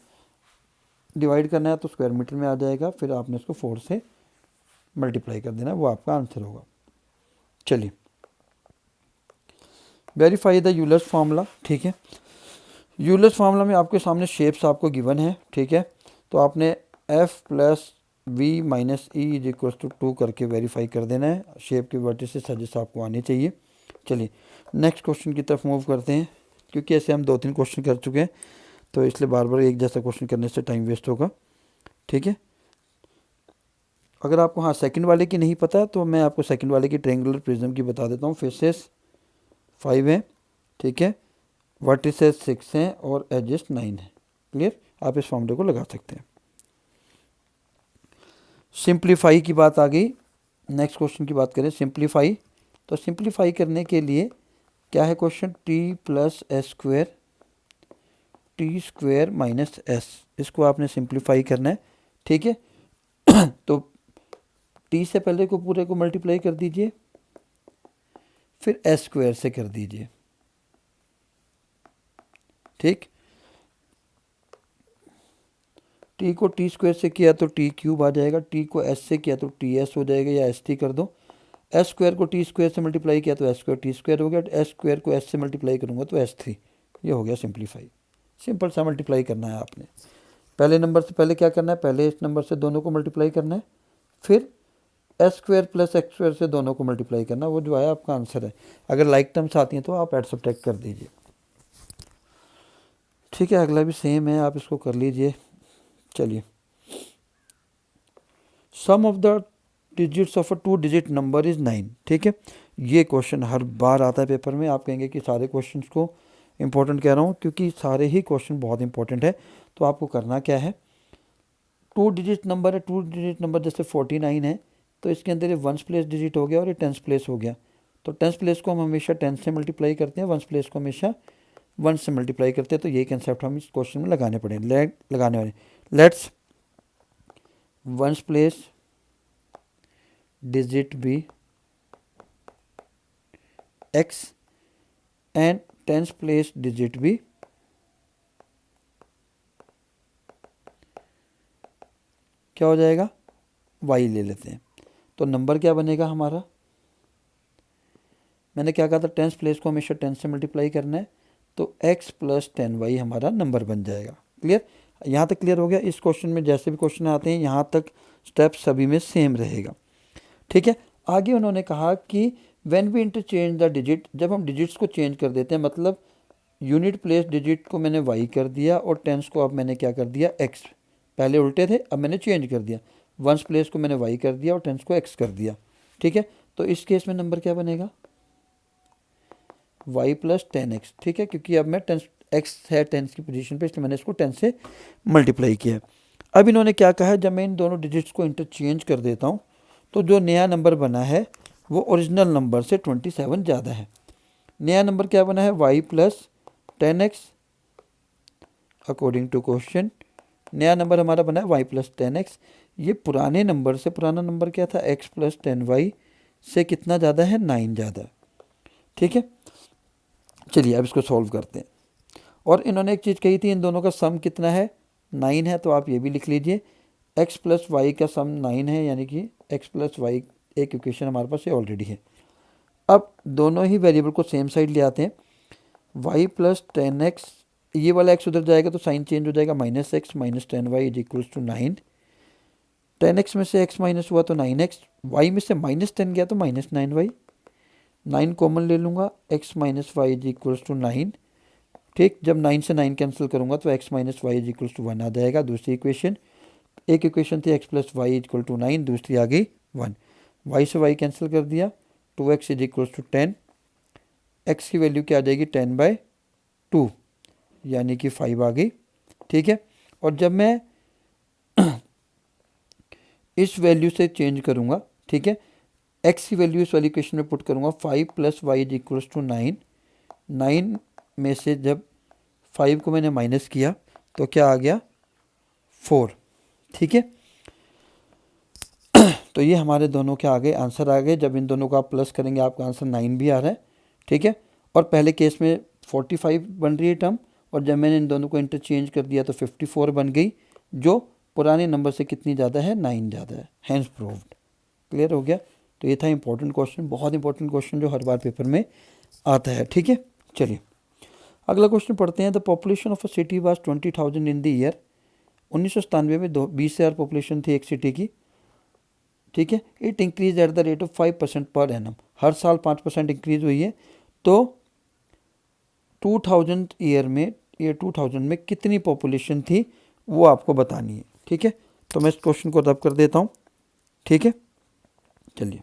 डिवाइड करना है, तो स्क्वायर मीटर में आ जाएगा। फिर आपने इसको 4 से मल्टीप्लाई कर देना, वो आपका आंसर होगा। चलिए, वेरीफाई द यूलर्स फार्मूला, ठीक है। यूलर्स फार्मूला में आपके सामने शेप्स आपको गिवन है, ठीक है। तो आपने F plus V minus e is equal to 2 करके वेरीफाई कर देना है। शेप के वर्टिसेस सजेस आपको आने चाहिए। चलिए नेक्स्ट क्वेश्चन की तरफ मूव करते हैं, क्योंकि ऐसे हम 2-3 क्वेश्चन कर चुके हैं, तो इसलिए बार बार एक जैसा क्वेश्चन करने से टाइम वेस्ट होगा, ठीक है। अगर आपको सेकंड वाले की नहीं पता तो मैं आपको सेकंड वाले की ट्रायंगुलर प्रिज्म की बता देता हूँ। फेसेस 5 हैं, ठीक है, वर्टिसेस 6 हैं और एजेस 9 हैं। क्लियर। आप इस फॉर्मूले को लगा सकते हैं। सिंप्लीफाई की बात आ गई। नेक्स्ट क्वेश्चन की बात करें, सिंप्लीफाई। तो सिंप्लीफाई करने के लिए क्या है question, t plus S square, T square minus S, इसको आपने सिंप्लीफाई करना है, ठीक है। तो t से पहले को पूरे को मल्टीप्लाई कर दीजिए, फिर एस स्क्वायर से कर दीजिए, ठीक। t को टी स्क्वायर से किया तो टी क्यूब आ जाएगा, t को s से किया तो टी एस हो जाएगा, या एस टी कर दो। एस स्क्वायर को टी स्क्वायर से मल्टीप्लाई किया तो एस स्क्वायर टी स्क्वायर हो गया, एस स्क्वायर को एस से मल्टीप्लाई करूँगा तो S3। ये हो गया सिंप्लीफाई। सिंपल सा मल्टीप्लाई करना है आपने। पहले नंबर से पहले क्या करना है, पहले इस नंबर से दोनों को मल्टीप्लाई करना है, फिर S square plus x square से दोनों को मल्टीप्लाई करना, वो जो है आपका आंसर है। अगर लाइक टर्म्स आती हैं तो आप ऐड सब्ट्रैक्ट कर दीजिए, ठीक है। अगला भी सेम है, आप इसको कर लीजिए। चलिए, sum of the digits of a 2 digit number is 9, ठीक है। ये क्वेश्चन हर बार आता है पेपर में। आप कहेंगे कि सारे क्वेश्चन को इंपॉर्टेंट कह रहा हूँ, क्योंकि सारे ही क्वेश्चन बहुत इंपॉर्टेंट है। तो आपको करना क्या है, 2 डिजिट नंबर है, 2 डिजिट नंबर जैसे 49 है, तो इसके अंदर ये 1 प्लेस डिजिट हो गया और ये 10 प्लेस हो गया। तो 10 प्लेस को हम हमेशा 10 से मल्टीप्लाई करते हैं, 1 प्लेस को हमेशा 1 से मल्टीप्लाई करते हैं। तो यही कंसेप्ट हम इस क्वेश्चन में लगाने वाले। Let's ones place digit be x and tens place digit be क्या हो जाएगा, y ले लेते हैं। तो नंबर क्या बनेगा हमारा, मैंने क्या कहा था, टेंस प्लेस को हमेशा 10 से मल्टीप्लाई करना है, तो x प्लस 10y हमारा नंबर बन जाएगा। क्लियर, यहाँ तक क्लियर हो गया। इस क्वेश्चन में जैसे भी क्वेश्चन आते हैं यहाँ तक स्टेप सभी में सेम रहेगा। ठीक है, आगे उन्होंने कहा कि when we interchange the digit, जब हम डिजिट्स को चेंज कर देते हैं, मतलब यूनिट प्लेस डिजिट को मैंने y कर दिया और टेंस को अब मैंने क्या कर दिया x, पहले उल्टे थे अब मैंने चेंज कर दिया, वंस प्लेस को मैंने y कर दिया और टेंस को x कर दिया। ठीक है, तो इस केस में नंबर क्या बनेगा, y प्लस 10x। ठीक है, क्योंकि अब मैं टेंस x है टेंस की पोजीशन पे, इसलिए मैंने इसको 10 से मल्टीप्लाई किया। अब इन्होंने क्या कहा है, जब मैं इन दोनों डिजिट्स को इंटरचेंज कर देता हूँ तो जो नया नंबर बना है वो ओरिजिनल नंबर से 27 ज़्यादा है। नया नंबर क्या बना है, y plus 10x according to question. नया नंबर हमारा बना है y प्लस 10x। ये पुराने नंबर से, पुराना नंबर क्या था, x प्लस 10y से कितना ज़्यादा है, 9 ज़्यादा है। ठीक है, चलिए अब इसको सॉल्व करते हैं। और इन्होंने एक चीज़ कही थी, इन दोनों का सम कितना है, 9 है, तो आप ये भी लिख लीजिए x प्लस वाई का सम 9 है, यानी कि x प्लस वाई एक इक्वेशन हमारे पास ये ऑलरेडी है। अब दोनों ही वेरिएबल को सेम साइड ले आते हैं, y प्लस 10x, ये वाला x उधर जाएगा तो साइन चेंज हो जाएगा, minus x minus 10y is equals to 9। 10x में से x माइनस हुआ तो 9x, y में से माइनस 10 गया तो माइनस 9y, 9 कॉमन ले लूँगा, x minus y is equals to 9। ठीक, जब 9 से 9 कैंसिल करूँगा तो x minus y is equals to 1 आ जाएगा। दूसरी इक्वेशन, एक इक्वेशन थी x plus y equal to 9, दूसरी आ गई 1। y से y कैंसिल कर दिया, 2x is equals to 10, x की वैल्यू क्या आ जाएगी, 10/2 यानी कि 5 आ गई। ठीक है, और जब मैं इस वैल्यू से चेंज करूँगा, ठीक है, x की वैल्यू इस वाली इक्वेशन में पुट करूँगा, 5 plus y is equals to 9। 9 में से जब 5 को मैंने माइनस किया तो क्या आ गया, 4। ठीक है, तो ये हमारे दोनों के आ गए, आंसर आ गए। जब इन दोनों का आप प्लस करेंगे आपका आंसर 9 भी आ रहा है। ठीक है, और पहले केस में 45 बन रही है टर्म, और जब मैंने इन दोनों को इंटरचेंज कर दिया तो 54 बन गई, जो पुराने नंबर से कितनी ज़्यादा है, 9 ज़्यादा है। Hence proved. क्लियर हो गया। तो ये था इंपॉर्टेंट क्वेश्चन, बहुत इंपॉर्टेंट क्वेश्चन जो हर बार पेपर में आता है। ठीक है, चलिए अगला क्वेश्चन पढ़ते हैं। The population of a city was 20,000 in the year. 1997 में 20,000 पॉपुलेशन थी एक सिटी की। ठीक है, it increase at the rate of 5% per annum. हर साल 5% इंक्रीज हुई है। तो 2000 ईयर में, ईयर 2000 में कितनी पॉपुलेशन थी वो आपको बतानी है। ठीक है, तो मैं इस क्वेश्चन को रब कर देता हूँ। ठीक है, चलिए,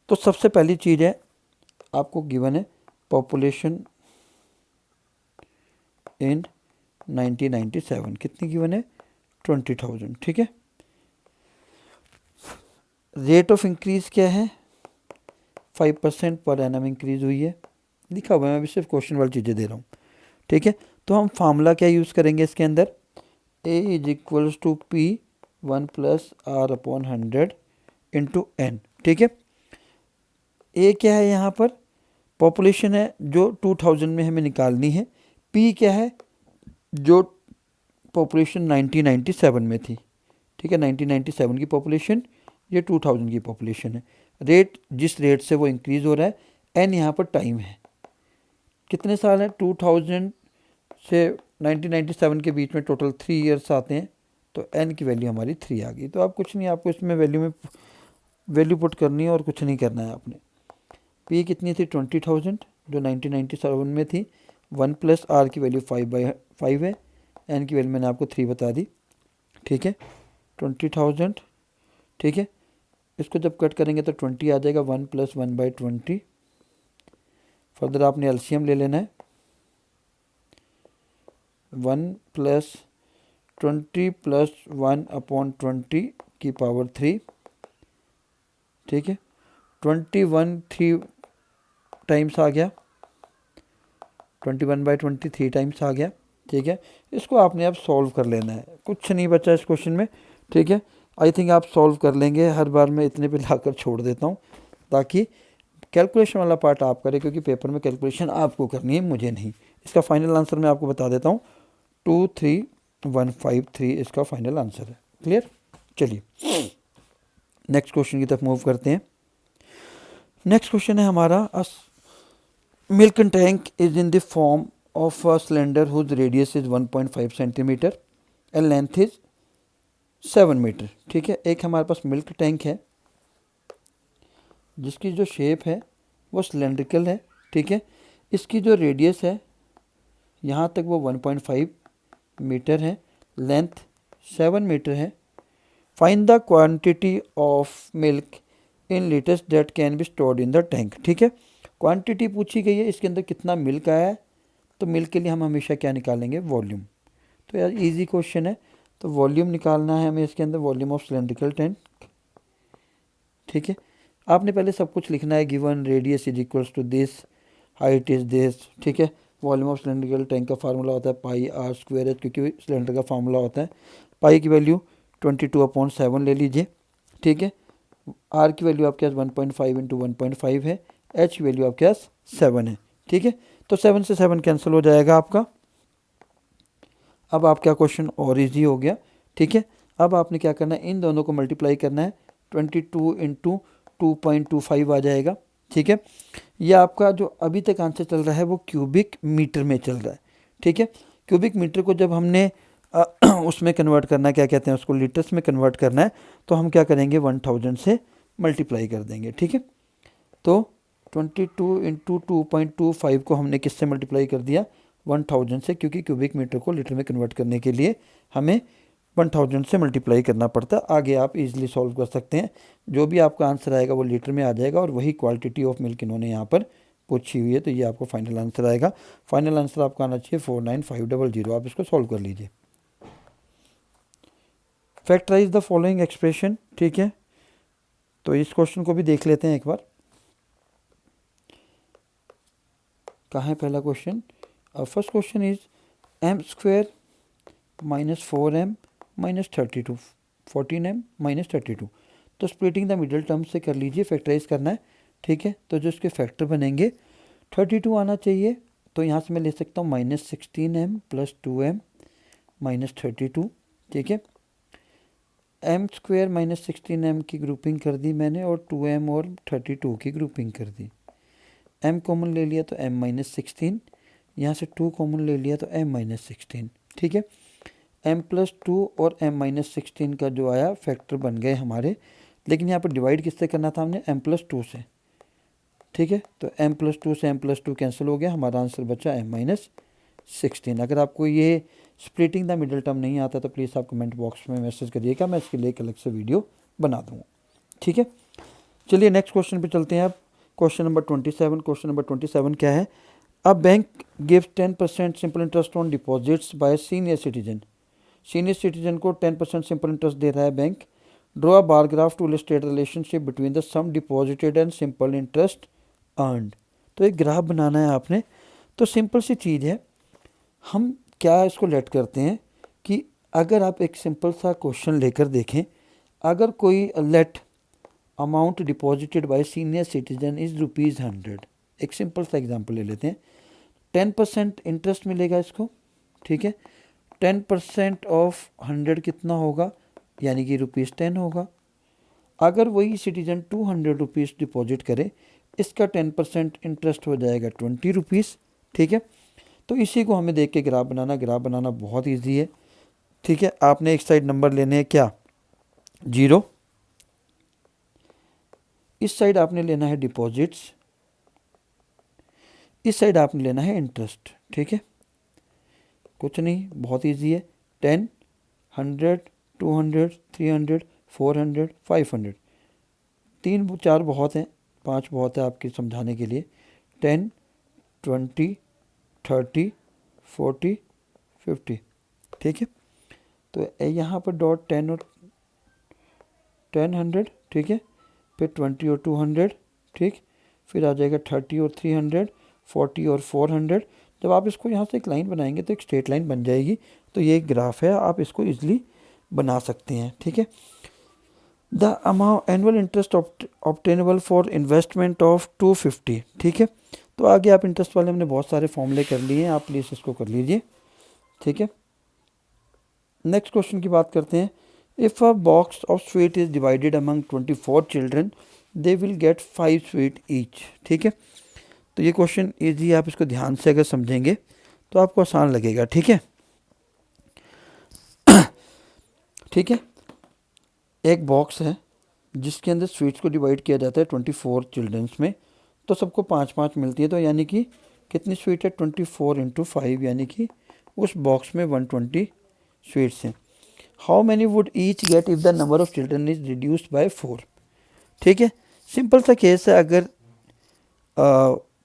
तो सबसे पहली चीज़ है, आपको गिवन है पॉपुलेशन इन 1997, कितनी गिवन है, 20,000। ठीक है, रेट ऑफ इंक्रीज क्या है, 5% पर एनम इंक्रीज हुई है, लिखा हुआ है, मैं अभी सिर्फ क्वेश्चन वाली चीज़ें दे रहा हूँ। ठीक है, तो हम फार्मूला क्या यूज़ करेंगे इसके अंदर, a is equals to p 1 plus r upon 100 into n. ठीक है, ए क्या है, यहाँ पर पॉपुलेशन है जो 2000 में हमें निकालनी है। पी क्या है, जो पॉपुलेशन 1997 में थी। ठीक है, 1997 की पॉपुलेशन, ये 2000 की पॉपुलेशन है। रेट, जिस रेट से वो इंक्रीज़ हो रहा है। एन यहाँ पर टाइम है, कितने साल हैं, 2000 से 1997 के बीच में टोटल 3 ईयर्स आते हैं, तो एन की वैल्यू हमारी 3 आ गई। तो आप कुछ नहीं, आपको इसमें वैल्यू पुट करनी है और कुछ नहीं करना है आपने। पी कितनी थी, 20,000 जो 1997 में थी। 1 प्लस आर की वैल्यू 5/5 है, एन की वैल्यू मैंने आपको 3 बता दी। ठीक है, 20,000। ठीक है, इसको जब कट करेंगे तो 20 आ जाएगा, 1 प्लस 1/20। फर्दर आपने एलसीएम ले लेना है, 1 प्लस 20 प्लस 1 अपॉन 20 की पावर 3। ठीक है, 21 3 टाइम्स आ गया, 21/20 3 टाइम्स आ गया। ठीक है, इसको आपने अब सॉल्व कर लेना है, कुछ नहीं बचा इस क्वेश्चन में, ठीक है। आई थिंक आप सॉल्व कर लेंगे, हर बार मैं इतने पे लाकर छोड़ देता हूँ ताकि कैलकुलेशन वाला पार्ट आप करें, क्योंकि पेपर में कैलकुलेशन आपको करनी है, मुझे नहीं। इसका फाइनल आंसर मैं आपको बता देता हूँ, 23153 इसका फाइनल आंसर है। क्लियर? चलिए नेक्स्ट क्वेश्चन की तरफ मूव करते हैं। नेक्स्ट क्वेश्चन है हमारा, milk tank is in the form of a cylinder whose radius is 1.5 centimetre and length is 7 metre. ठीक है, एक हमारे पास मिल्क टैंक है जिसकी जो शेप है वो सिलेंड्रिकल है। ठीक है, इसकी जो रेडियस है यहाँ तक वो 1.5 मीटर है, लेंथ 7 मीटर है। Find the quantity of milk in litres that can be stored in the tank. ठीक है, क्वांटिटी पूछी गई है, इसके अंदर कितना मिल्क आया है, तो मिल्क के लिए हम हमेशा क्या निकालेंगे, वॉल्यूम। तो यार इजी क्वेश्चन है, तो वॉल्यूम निकालना है हमें इसके अंदर, वॉल्यूम ऑफ सिलेंड्रिकल टैंक। ठीक है, आपने पहले सब कुछ लिखना है, given radius is equals to this, height is this. ठीक है, वॉल्यूम ऑफ सिलेंड्रिकल टैंक का फार्मूला होता है पाई आर स्क्वायर एच, क्योंकि सिलेंडर का फार्मूला होता है। पाई की वैल्यू 22/7 ले लीजिए। ठीक है, आर की वैल्यू आपके पास 1.5 इंटू 1.5 है, एच की वैल्यू आपके पास 7 है। ठीक है, तो 7 से 7 कैंसिल हो जाएगा आपका। अब आपका क्वेश्चन और इजी हो गया। ठीक है, अब आपने क्या करना है, इन दोनों को मल्टीप्लाई करना है, 22 इंटू 2.25 आ जाएगा। ठीक है, ये आपका जो अभी तक आंसर चल रहा है वो क्यूबिक मीटर में चल रहा है। ठीक है, क्यूबिक मीटर को जब हमने उसमें कन्वर्ट करना है, क्या कहते हैं उसको, लीटर्स में कन्वर्ट करना है, तो हम क्या करेंगे, 1000 से मल्टीप्लाई कर देंगे। ठीक है, तो 22 इंटू 2.25 को हमने किससे मल्टीप्लाई कर दिया, 1000 से, क्योंकि क्यूबिक मीटर को लीटर में कन्वर्ट करने के लिए हमें 1000 से मल्टीप्लाई करना पड़ता है। आगे आप इजीली सॉल्व कर सकते हैं, जो भी आपका आंसर आएगा वो लीटर में आ जाएगा, और वही क्वांटिटी ऑफ मिल्क इन्होंने यहाँ पर पूछी हुई है, तो ये आपको फाइनल आंसर आएगा। फाइनल आंसर आपका आना चाहिए 49500। आप इसको सॉल्व कर लीजिए। Factorise the following expression. ठीक है, तो इस क्वेश्चन को भी देख लेते हैं एक बार। कहाँ है पहला question, first question is m square minus 4m minus 32, 14m minus 32। तो स्प्लिटिंग द मिडल टर्म से कर लीजिए, फैक्टराइज करना है। ठीक है, तो जो इसके फैक्टर बनेंगे 32 आना चाहिए, तो यहाँ से मैं ले सकता हूँ -16m प्लस 2m माइनस 32। ठीक है, m स्क्वायर माइनस 16m की ग्रुपिंग कर दी मैंने, और 2m और 32 की ग्रुपिंग कर दी। m कॉमन ले लिया तो m माइनस 16, यहाँ से 2 कॉमन ले लिया तो m माइनस 16। ठीक है, m प्लस 2 और m माइनस 16 का जो आया फैक्टर बन गए हमारे, लेकिन यहाँ पर डिवाइड किससे करना था हमने, m प्लस 2 से। ठीक है, तो m प्लस 2 से m प्लस 2 कैंसिल हो गया, हमारा आंसर बचा m माइनस 16। अगर आपको ये स्प्लिटिंग द मिडल टर्म नहीं आता तो प्लीज़ आप कमेंट बॉक्स में मैसेज करिएगा, मैं इसके लिए एक अलग से वीडियो बना दूँगा। ठीक है, चलिए नेक्स्ट क्वेश्चन पे चलते हैं। आप क्वेश्चन नंबर 27। क्वेश्चन नंबर 27 क्या है, a bank gives 10% simple interest on deposits by senior citizen. Senior citizen को 10% सिंपल इंटरेस्ट दे रहा है bank. Draw a bar graph to illustrate relationship between the sum deposited and simple interest earned. तो एक ग्राफ बनाना है आपने। तो सिंपल सी चीज़ है, हम क्या इसको लेट करते हैं कि अगर आप एक सिंपल सा क्वेश्चन लेकर देखें, अगर कोई let amount deposited by senior citizen is ₹100। एक सिंपल सा एग्जांपल ले लेते हैं, 10% इंटरेस्ट मिलेगा इसको। ठीक है, 10% ऑफ 100 कितना होगा, यानी कि ₹10 होगा। अगर वही सिटीजन 200 रुपीज़ डिपॉजिट करे, इसका 10% इंटरेस्ट हो जाएगा 20 रुपीज़। ठीक है, तो इसी को हमें देख के ग्राफ बनाना बहुत ईजी है। ठीक है, आपने एक साइड नंबर लेने हैं, क्या, 0, इस साइड आपने लेना है डिपॉजिट्स, इस साइड आपने लेना है इंटरेस्ट। ठीक है, कुछ नहीं, बहुत इजी है। 10, 100, 200, 300, 400, 500, 3-4 बहुत हैं, 5 बहुत है आपके समझाने के लिए। 10, 20, 30, 40, 50। ठीक है, तो यहाँ पर डॉट 10 और 10, 100। ठीक है, फिर 20 और 200। ठीक, फिर आ जाएगा 30 और 300, 40 और 400। जब आप इसको यहाँ से एक लाइन बनाएंगे तो एक स्ट्रेट लाइन बन जाएगी। तो ये एक ग्राफ है, आप इसको ईजिली बना सकते हैं, ठीक है। The amount annual interest obtainable for investment of 250, ठीक है। तो आगे आप इंटरेस्ट वाले हमने बहुत सारे फॉर्मूले कर लिए हैं, आप प्लीज़ इसको कर लीजिए, ठीक है। नेक्स्ट क्वेश्चन की बात करते हैं। If a box of sweet is divided among 24 children they will get 5 sweet each, ठीक है। तो ये क्वेश्चन ईजी, आप इसको ध्यान से अगर समझेंगे तो आपको आसान लगेगा, ठीक है। ठीक है, एक बॉक्स है जिसके अंदर स्वीट्स को डिवाइड किया जाता है 24 चिल्ड्रंस में, तो सबको 5-5 मिलती है। तो यानी कि कितनी स्वीट है, 24 इंटू 5, यानी कि उस बॉक्स में 120 स्वीट्स हैं। How many would each get if the number of children is reduced by 4, ठीक है। सिंपल सा केस है, अगर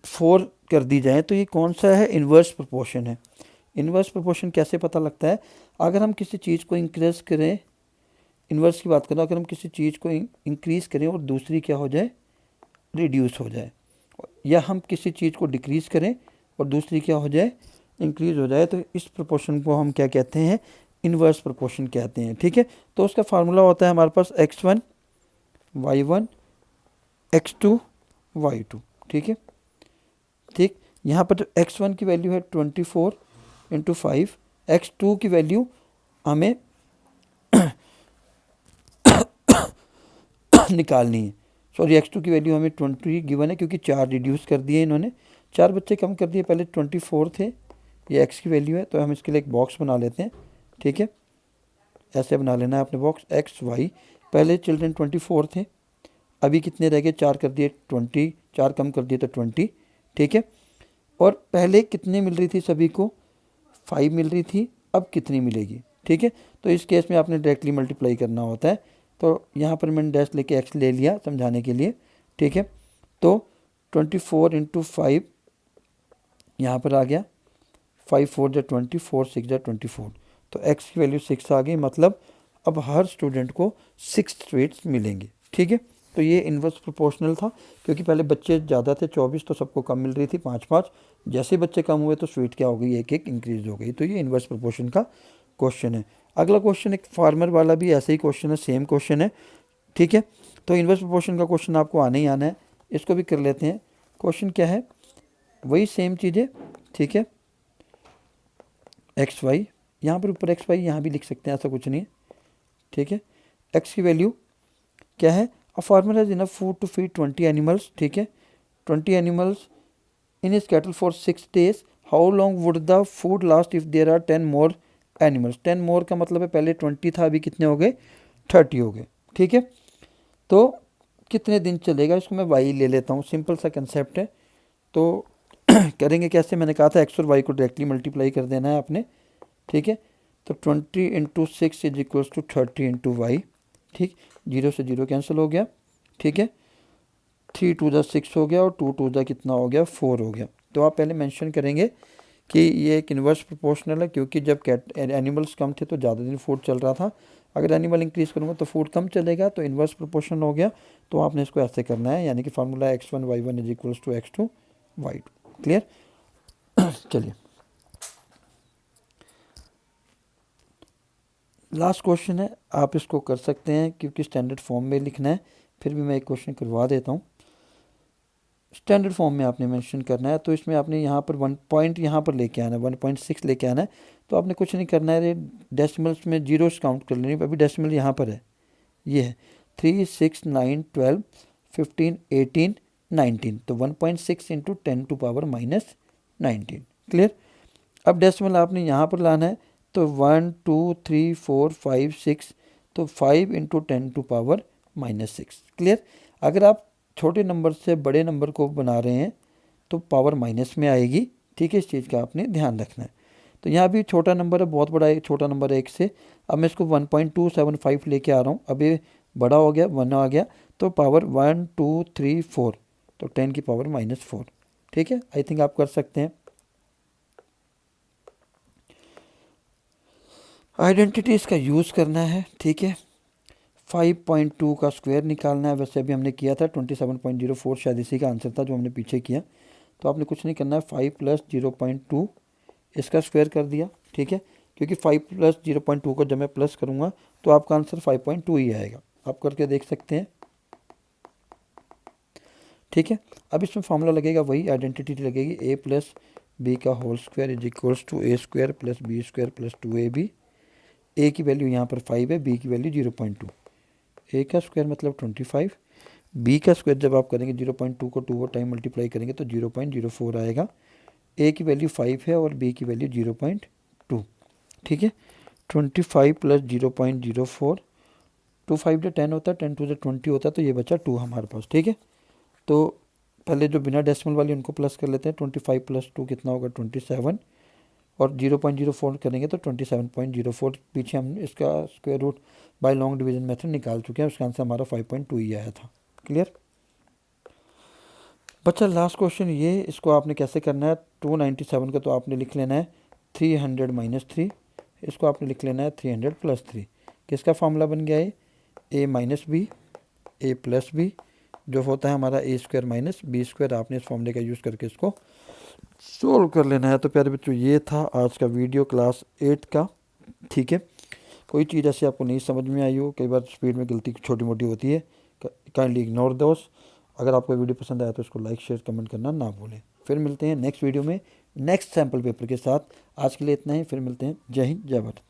4 कर दी जाए तो ये कौन सा है, इन्वर्स प्रोपोर्शन है। इन्वर्स प्रोपोर्शन कैसे पता लगता है, अगर हम किसी चीज़ को इंक्रीज करें, इन्वर्स की बात करें, अगर हम किसी चीज़ को इंक्रीज़ करें और दूसरी क्या हो जाए, रिड्यूस हो जाए, या हम किसी चीज़ को डिक्रीज़ करें और दूसरी क्या हो जाए, इंक्रीज़ हो जाए, तो इस प्रोपोर्शन को हम क्या कहते हैं, इन्वर्स प्रोपोर्शन कहते हैं, ठीक है। तो उसका फार्मूला होता है हमारे पास x1 y1 x2 y2, ठीक है। ठीक, यहाँ पर जो x1 की वैल्यू है 24 इंटू 5, x2 की वैल्यू हमें निकालनी है, सॉरी x2 की वैल्यू हमें 20 गिवन है, क्योंकि 4 रिड्यूस कर दिए इन्होंने, 4 बच्चे कम कर दिए, पहले 24 थे, ये x की वैल्यू है। तो हम इसके लिए एक बॉक्स बना लेते हैं, ठीक है। ऐसे बना लेना है अपने बॉक्स x y, पहले चिल्ड्रन 24 थे, अभी कितने रह गए, 4 कर दिए 20, 4 कम कर दिए तो 20, ठीक है। और पहले कितने मिल रही थी सभी को, 5 मिल रही थी, अब कितनी मिलेगी, ठीक है। तो इस केस में आपने डायरेक्टली मल्टीप्लाई करना होता है। तो यहाँ पर मैंने डैश लेके x ले लिया समझाने के लिए, ठीक है। तो 24 इंटू 5 यहाँ पर आ गया, 5 4 जा 20, 4 6 जा 24, तो x की वैल्यू 6 आ गई, मतलब अब हर स्टूडेंट को 6 स्वीट्स मिलेंगे, ठीक है। तो ये इन्वर्स प्रोपोर्शनल था, क्योंकि पहले बच्चे ज़्यादा थे 24, तो सबको कम मिल रही थी 5-5, जैसे बच्चे कम हुए तो स्वीट क्या हो गई, एक एक इंक्रीज हो गई। तो ये इन्वर्स प्रोपोर्शन का क्वेश्चन है। अगला क्वेश्चन एक फार्मर वाला भी ऐसे ही क्वेश्चन है, सेम क्वेश्चन है, ठीक है। तो इन्वर्स प्रोपोर्शन का क्वेश्चन आपको आने ही आना है, इसको भी कर लेते हैं। क्वेश्चन क्या है, वही सेम चीज़ें, ठीक है। एक्स वाई, यहाँ पर ऊपर एक्स वाई यहाँ भी लिख सकते हैं, ऐसा कुछ नहीं है, ठीक है। एक्स की वैल्यू क्या है, a farmer has enough food to feed 20 animals, ठीक है। 20 animals in his cattle for 6 days, how long would the food last if there are 10 more animals. 10 more का मतलब है पहले 20 था, अभी कितने हो गए, 30 हो गए, ठीक है। तो कितने दिन चलेगा, इसको मैं वाई ले लेता हूँ, सिंपल सा कंसेप्ट है। तो करेंगे कैसे, मैंने कहा था एक्स और वाई को डायरेक्टली मल्टीप्लाई कर देना है आपने, ठीक है। तो 20 into 6 is equals to 30 into y, ठीक, 0 से 0 कैंसिल हो गया, ठीक है। 3 2 6 हो गया और 2 2 कितना हो गया, 4 हो गया। तो आप पहले मेंशन करेंगे कि ये एक इन्वर्स प्रोपोर्शनल है, क्योंकि जब एनिमल्स कम थे तो ज़्यादा दिन फूड चल रहा था, अगर एनिमल इंक्रीज करूँगा तो फूड कम चलेगा, तो इन्वर्स प्रोपोर्शनल हो गया। तो आपने इसको ऐसे करना है, यानी कि formula x1 y1 is equals to x2 y2, clear. चलिए लास्ट क्वेश्चन है, आप इसको कर सकते हैं क्योंकि स्टैंडर्ड फॉर्म में लिखना है, फिर भी मैं एक क्वेश्चन करवा देता हूँ। स्टैंडर्ड फॉर्म में आपने मेंशन करना है, तो इसमें आपने यहाँ पर 1 पॉइंट यहाँ पर लेके आना है, 1.6 लेके आना है। तो आपने कुछ नहीं करना है, डेसिमल्स में जीरोस काउंट कर लेनी, अभी डेसिमल यहाँ पर है, ये है 3 6 9 12 15 18 19, तो 1.6 into 10 to power minus 19, clear. अब डेसिमल आपने यहाँ पर लाना है, तो 1 2 3 4 5 6, तो 5 into 10 to power minus 6, clear. अगर आप छोटे नंबर से बड़े नंबर को बना रहे हैं तो पावर माइनस में आएगी, ठीक है, इस चीज़ का आपने ध्यान रखना है। तो यहाँ भी छोटा नंबर है, बहुत बड़ा एक छोटा नंबर है 1 से, अब मैं इसको 1.275 लेके आ रहा हूँ, अब ये बड़ा हो गया, 1 आ गया, तो पावर 1 2 3 4, तो 10 की पावर -4, ठीक है। आई थिंक आप कर सकते हैं। आइडेंटिटीज़ का यूज़ करना है, ठीक है। 5.2 का स्क्वायर निकालना है, वैसे अभी हमने किया था 27.04, शायद इसी का आंसर था जो हमने पीछे किया। तो आपने कुछ नहीं करना है, 5 प्लस 0.2 इसका स्क्वायर कर दिया, ठीक है, क्योंकि 5 प्लस 0.2 को जब मैं प्लस करूँगा तो आपका आंसर 5.2 ही आएगा। आप करके देख सकते हैं, ठीक है। अब इसमें फॉर्मूला लगेगा, वही आइडेंटिटी लगेगी, a प्लस बी का whole square is equals to a square plus B square plus 2ab। A की वैल्यू यहाँ पर 5 है, बी की वैल्यू 0.2। ए का स्क्वायर मतलब 25, बी का स्क्वायर जब आप करेंगे 0.2 को 2 टाइम मल्टीप्लाई करेंगे तो 0.04 आएगा। ए की वैल्यू 5 है और बी की वैल्यू 0.2, ठीक है। 25 प्लस 0.04, 2 5 जो 10 होता है, 10 2 जो 20 होता है, तो ये बचा 2 हमारे पास, ठीक है। तो पहले जो बिना डेसिमल वाली उनको प्लस कर लेते हैं, 25 प्लस 2 कितना होगा 27, और 0.04 करेंगे तो 27.04। पीछे हम इसका square root by long division method निकाल चुके हैं, उसका आंसर हमारा 5.2 ही आया था। क्लियर बच्चा? लास्ट क्वेश्चन ये, इसको आपने कैसे करना है, 297 का तो आपने लिख लेना है 300 माइनस 3, इसको आपने लिख लेना है 300 प्लस 3। किसका फॉर्मूला बन गया है, ए माइनस बी, ए प्लस बी, जो होता है हमारा ए स्क्वायर माइनस बी स्क्वायर। आपने इस फॉर्मूले का यूज़ करके इसको सोल्व कर लेना है। तो प्यारे बच्चों, ये था आज का वीडियो क्लास 8 का, ठीक है। कोई चीज़ ऐसी आपको नहीं समझ में आई हो, कई बार स्पीड में गलती छोटी मोटी होती है, काइंडली इग्नोर दोस्त। अगर आपको वीडियो पसंद आया तो इसको लाइक शेयर कमेंट करना ना भूलें। फिर मिलते हैं नेक्स्ट वीडियो में नेक्स्ट सैम्पल पेपर के साथ। आज के लिए इतना ही, फिर मिलते हैं। जय हिंद, जय भारत।